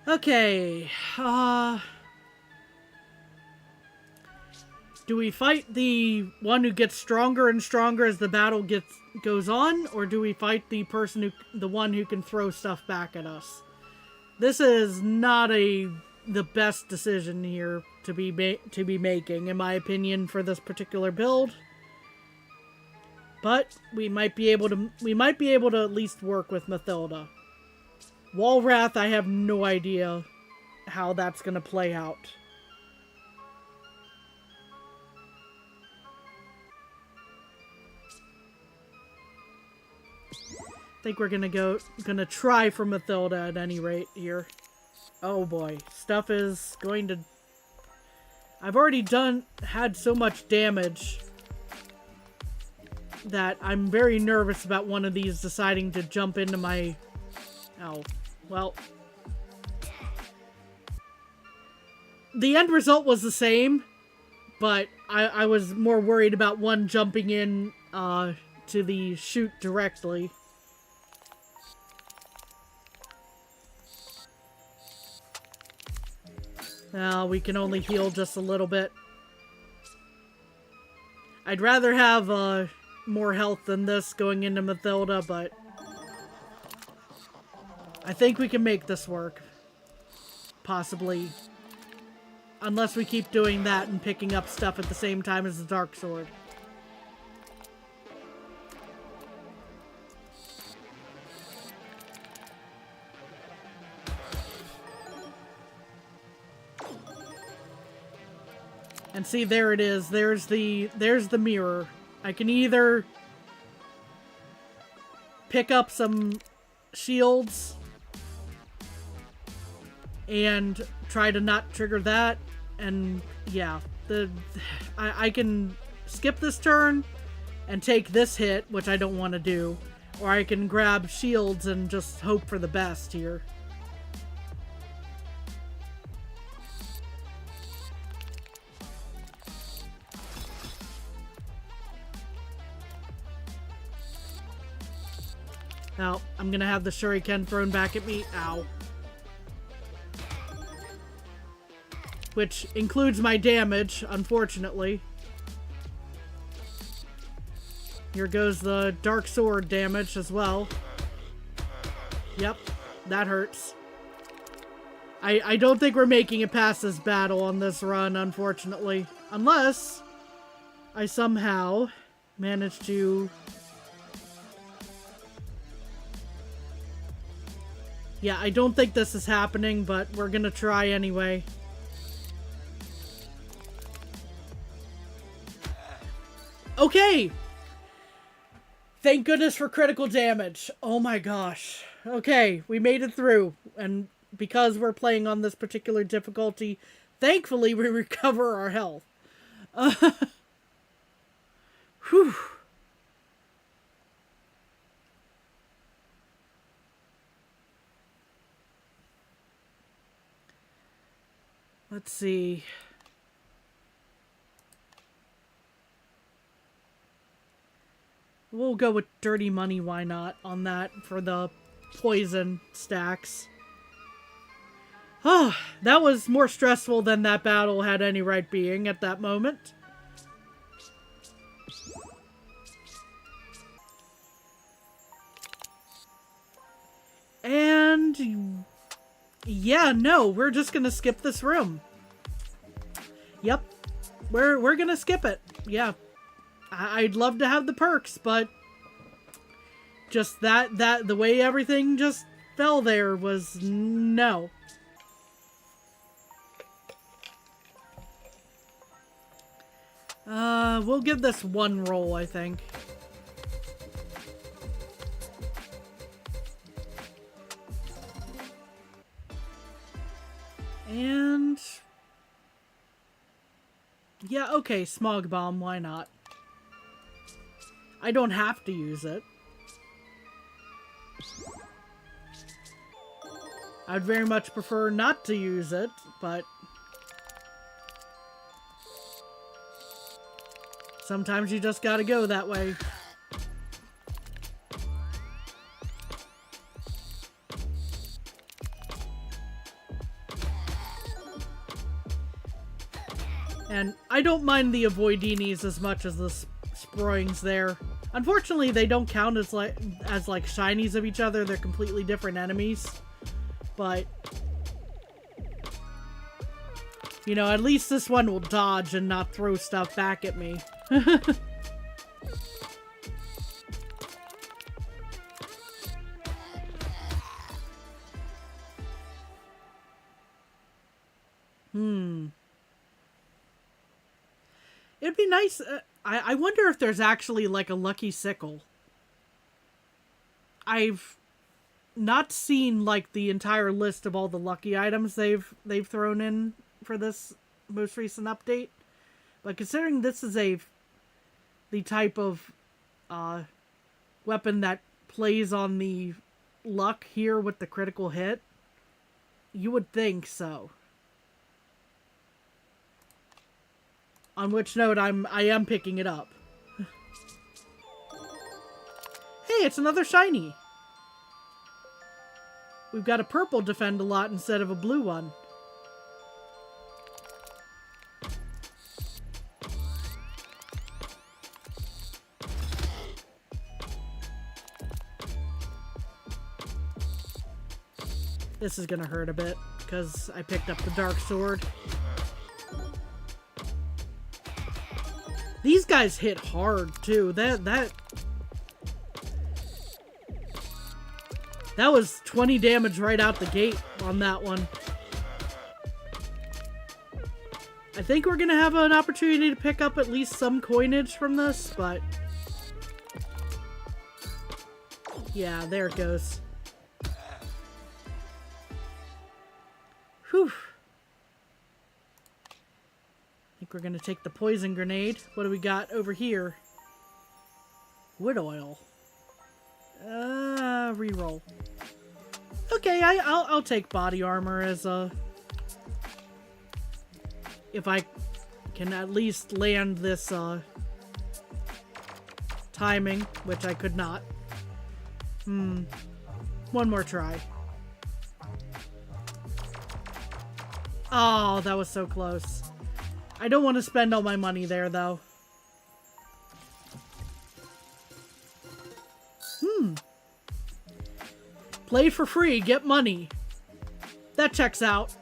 Okay, do we fight the one who gets stronger and stronger as the battle goes on, or do we fight the one who can throw stuff back at us? This is not the best decision here to be making, in my opinion, for this particular build. But we might be able to at least work with Mathilda. Walrath, I have no idea how that's gonna play out. I think we're gonna try for Mathilda at any rate here. Oh boy, stuff is going to... I've already had so much damage that I'm very nervous about one of these deciding to jump into my... Oh, well... The end result was the same, but I was more worried about one jumping in to the chute directly. We can only heal just a little bit. I'd rather have more health than this going into Mathilda, but I think we can make this work. Possibly. Unless we keep doing that and picking up stuff at the same time as the Dark Sword. And see, there it is. There's the mirror. I can either pick up some shields and try to not trigger that, and yeah, I can skip this turn and take this hit, which I don't want to do, or I can grab shields and just hope for the best here. Now, I'm gonna have the shuriken thrown back at me. Ow. Which includes my damage, unfortunately. Here goes the Dark Sword damage as well. Yep, that hurts. I don't think we're making it past this battle on this run, unfortunately. Unless I somehow manage to... Yeah, I don't think this is happening, but we're gonna try anyway. Okay! Thank goodness for critical damage. Oh my gosh. Okay, we made it through. And because we're playing on this particular difficulty, thankfully we recover our health. Whew. Let's see. We'll go with dirty money, why not, on that for the poison stacks. Oh, that was more stressful than that battle had any right being at that moment. And... yeah, no, we're just gonna skip this room. Yep. We're gonna skip it. Yeah. I'd love to have the perks, but just the way everything just fell there was no. We'll give this one roll, I think. And yeah, okay, Smog Bomb, why not? I don't have to use it. I'd very much prefer not to use it, but sometimes you just gotta go that way. And I don't mind the avoidinis as much as the Sproings there. Unfortunately, they don't count as like shinies of each other. They're completely different enemies. But you know, at least this one will dodge and not throw stuff back at me. It'd be nice. I wonder if there's actually like a lucky sickle. I've not seen like the entire list of all the lucky items they've thrown in for this most recent update. But considering this is the type of weapon that plays on the luck here with the critical hit? You would think so. On which note, I am picking it up. Hey, it's another shiny! We've got a purple defend a lot instead of a blue one. This is gonna hurt a bit, because I picked up the dark sword. These guys hit hard, too. That was 20 damage right out the gate on that one. I think we're gonna have an opportunity to pick up at least some coinage from this, but... yeah, there it goes. Whew. I think we're gonna take the poison grenade. What do we got over here? Wood oil. Reroll. Okay, I'll take body armor as a... if I can at least land this, timing, which I could not. One more try. Oh, that was so close. I don't want to spend all my money there, though. Play for free, get money. That checks out.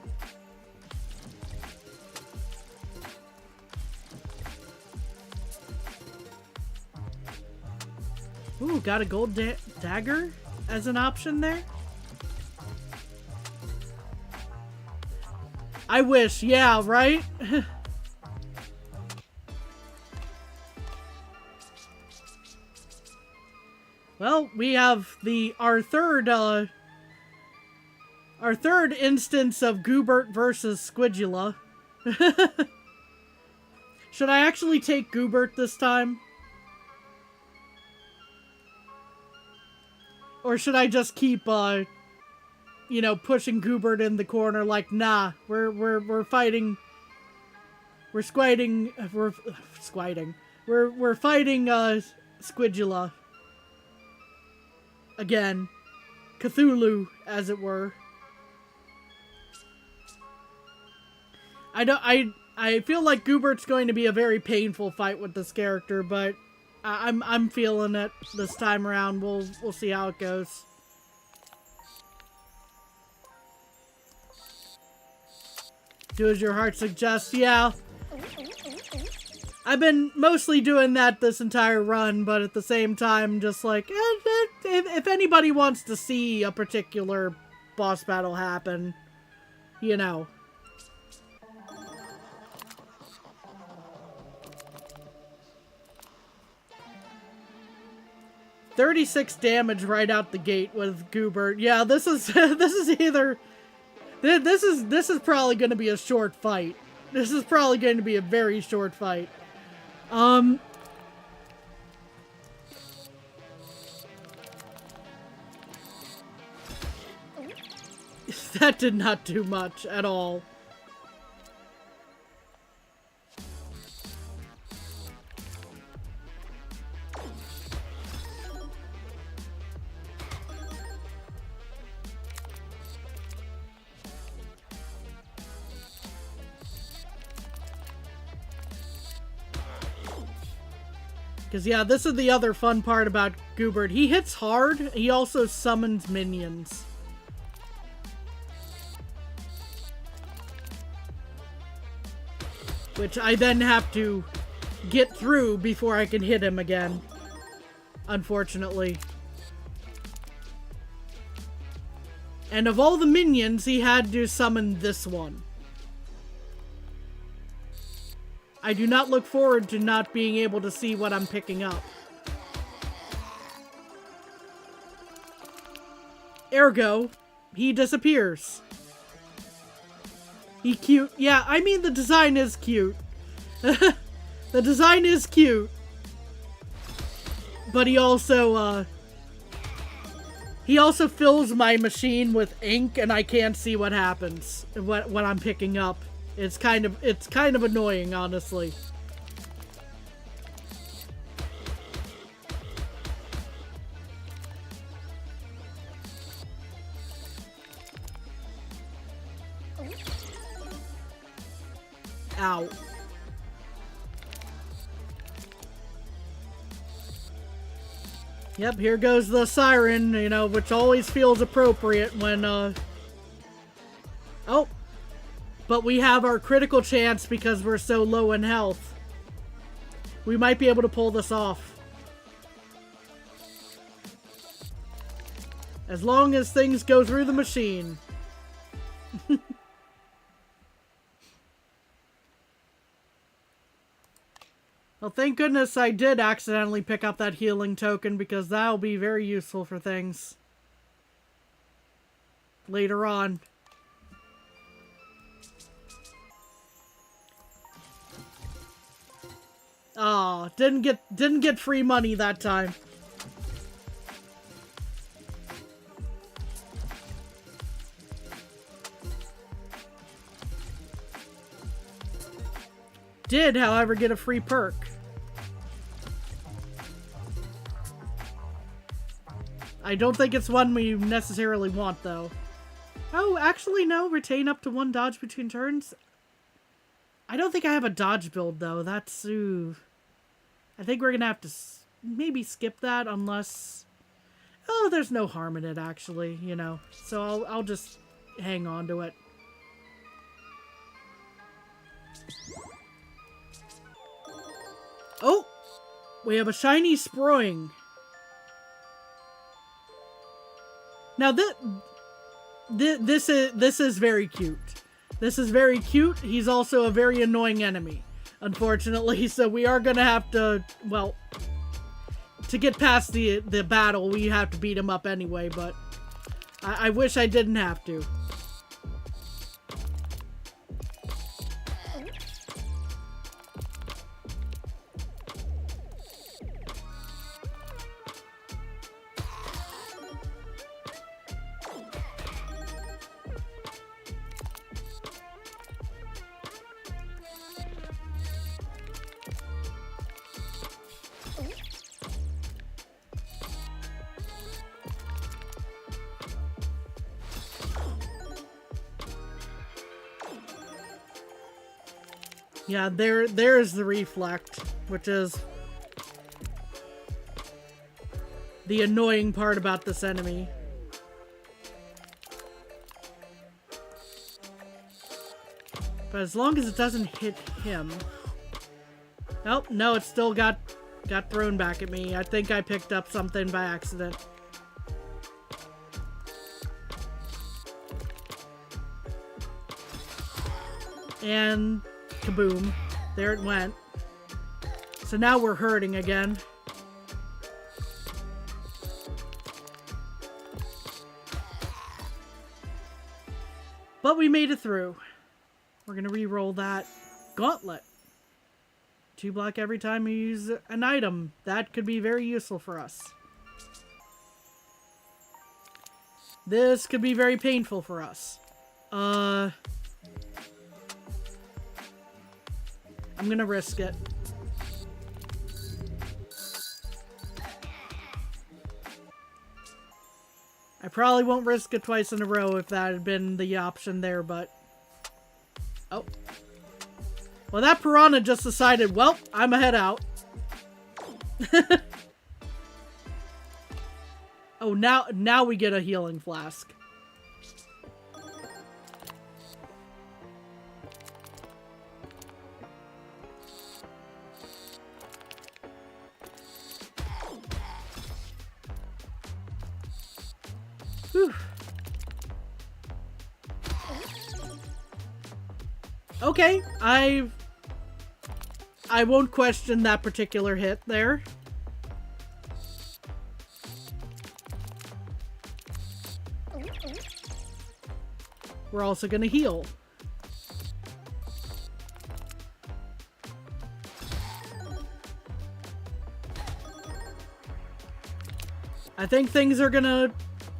Ooh, got a gold dagger as an option there? I wish, yeah, right? Well, we have our third instance of Goobert versus Squidula. Should I actually take Goobert this time? Or should I just keep, you know, pushing Goobert in the corner like, nah, we're fighting, we're fighting, Squidula. Again. Cthulhu, as it were. I feel like Goobert's going to be a very painful fight with this character, but I'm feeling it this time around. We'll see how it goes. Do as your heart suggests. Yeah. I've been mostly doing that this entire run, but at the same time, just like, if anybody wants to see a particular boss battle happen, you know. $36 damage right out the gate with Goobert. Yeah, this is this is probably going to be a short fight. This is probably going to be a very short fight. That did not do much at all. Because, yeah, this is the other fun part about Goobert. He hits hard, he also summons minions. Which I then have to get through before I can hit him again. Unfortunately. And of all the minions, he had to summon this one. I do not look forward to not being able to see what I'm picking up. Ergo, he disappears. He cute. Yeah, I mean the design is cute. The design is cute. but he also fills my machine with ink, and I can't see what happens when I'm picking up. It's kind of annoying, honestly. Ow. Yep, here goes the siren, you know, which always feels appropriate when, Oh! But we have our critical chance because we're so low in health. We might be able to pull this off. As long as things go through the machine. Well, thank goodness I did accidentally pick up that healing token, because that'll be very useful for things later on. Oh, didn't get free money that time. Did, however, get a free perk. I don't think it's one we necessarily want, though. Oh, actually, no. Retain up to 1 dodge between turns. I don't think I have a dodge build, though. That's... Ooh. I think we're gonna have to maybe skip that, unless... Oh, there's no harm in it, actually, you know. So I'll just hang on to it. Oh! We have a shiny Spring. Now this is very cute. This is very cute. He's also a very annoying enemy, unfortunately. So we are gonna have to, well, to get past the battle, we have to beat him up anyway. But I wish I didn't have to. Yeah, there's the reflect, which is the annoying part about this enemy. But as long as it doesn't hit him. Oh, no, it still got thrown back at me. I think I picked up something by accident. And kaboom. There it went. So now we're hurting again. But we made it through. We're gonna re-roll that gauntlet. 2 block every time you use an item. That could be very useful for us. This could be very painful for us. I'm gonna risk it. I probably won't risk it twice in a row if that had been the option there, but... Oh. Well, that piranha just decided, well, I'm a head out. Oh, now we get a healing flask. Whew. Okay, I won't question that particular hit there. We're also gonna heal. I think things are gonna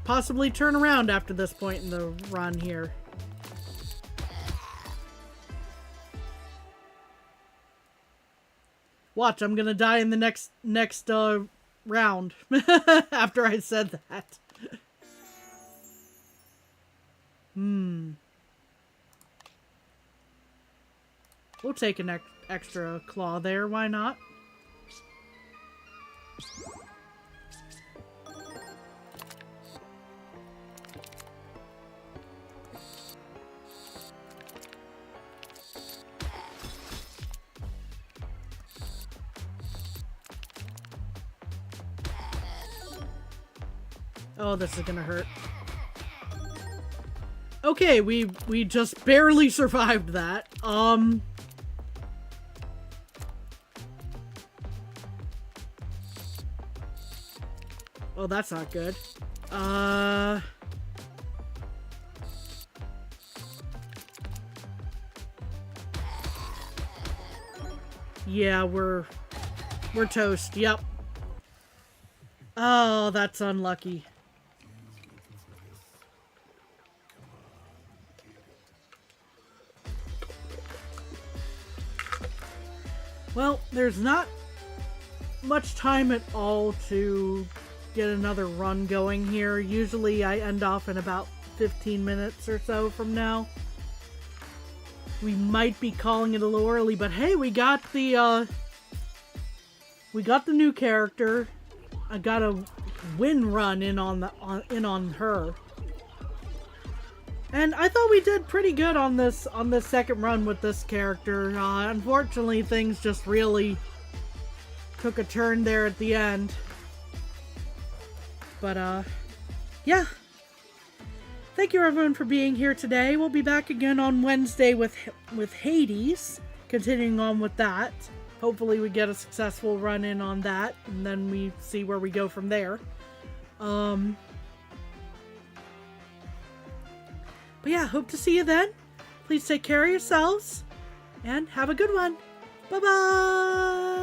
possibly turn around after this point in the run here. Watch, I'm gonna die in the next round after I said that. We'll take an extra claw there, why not? Oh, this is gonna hurt. Okay, we just barely survived that. Oh, that's not good. Yeah, we're toast. Yep. Oh, that's unlucky. Well, there's not much time at all to get another run going here. Usually I end off in about 15 minutes or so from now. We might be calling it a little early, but hey, we got the new character. I got a win run in on her. And I thought we did pretty good on this second run with this character. Unfortunately, things just really took a turn there at the end. But, yeah. Thank you everyone for being here today. We'll be back again on Wednesday with Hades, continuing on with that. Hopefully we get a successful run in on that, and then we see where we go from there. But yeah, hope to see you then. Please take care of yourselves, and have a good one. Bye-bye!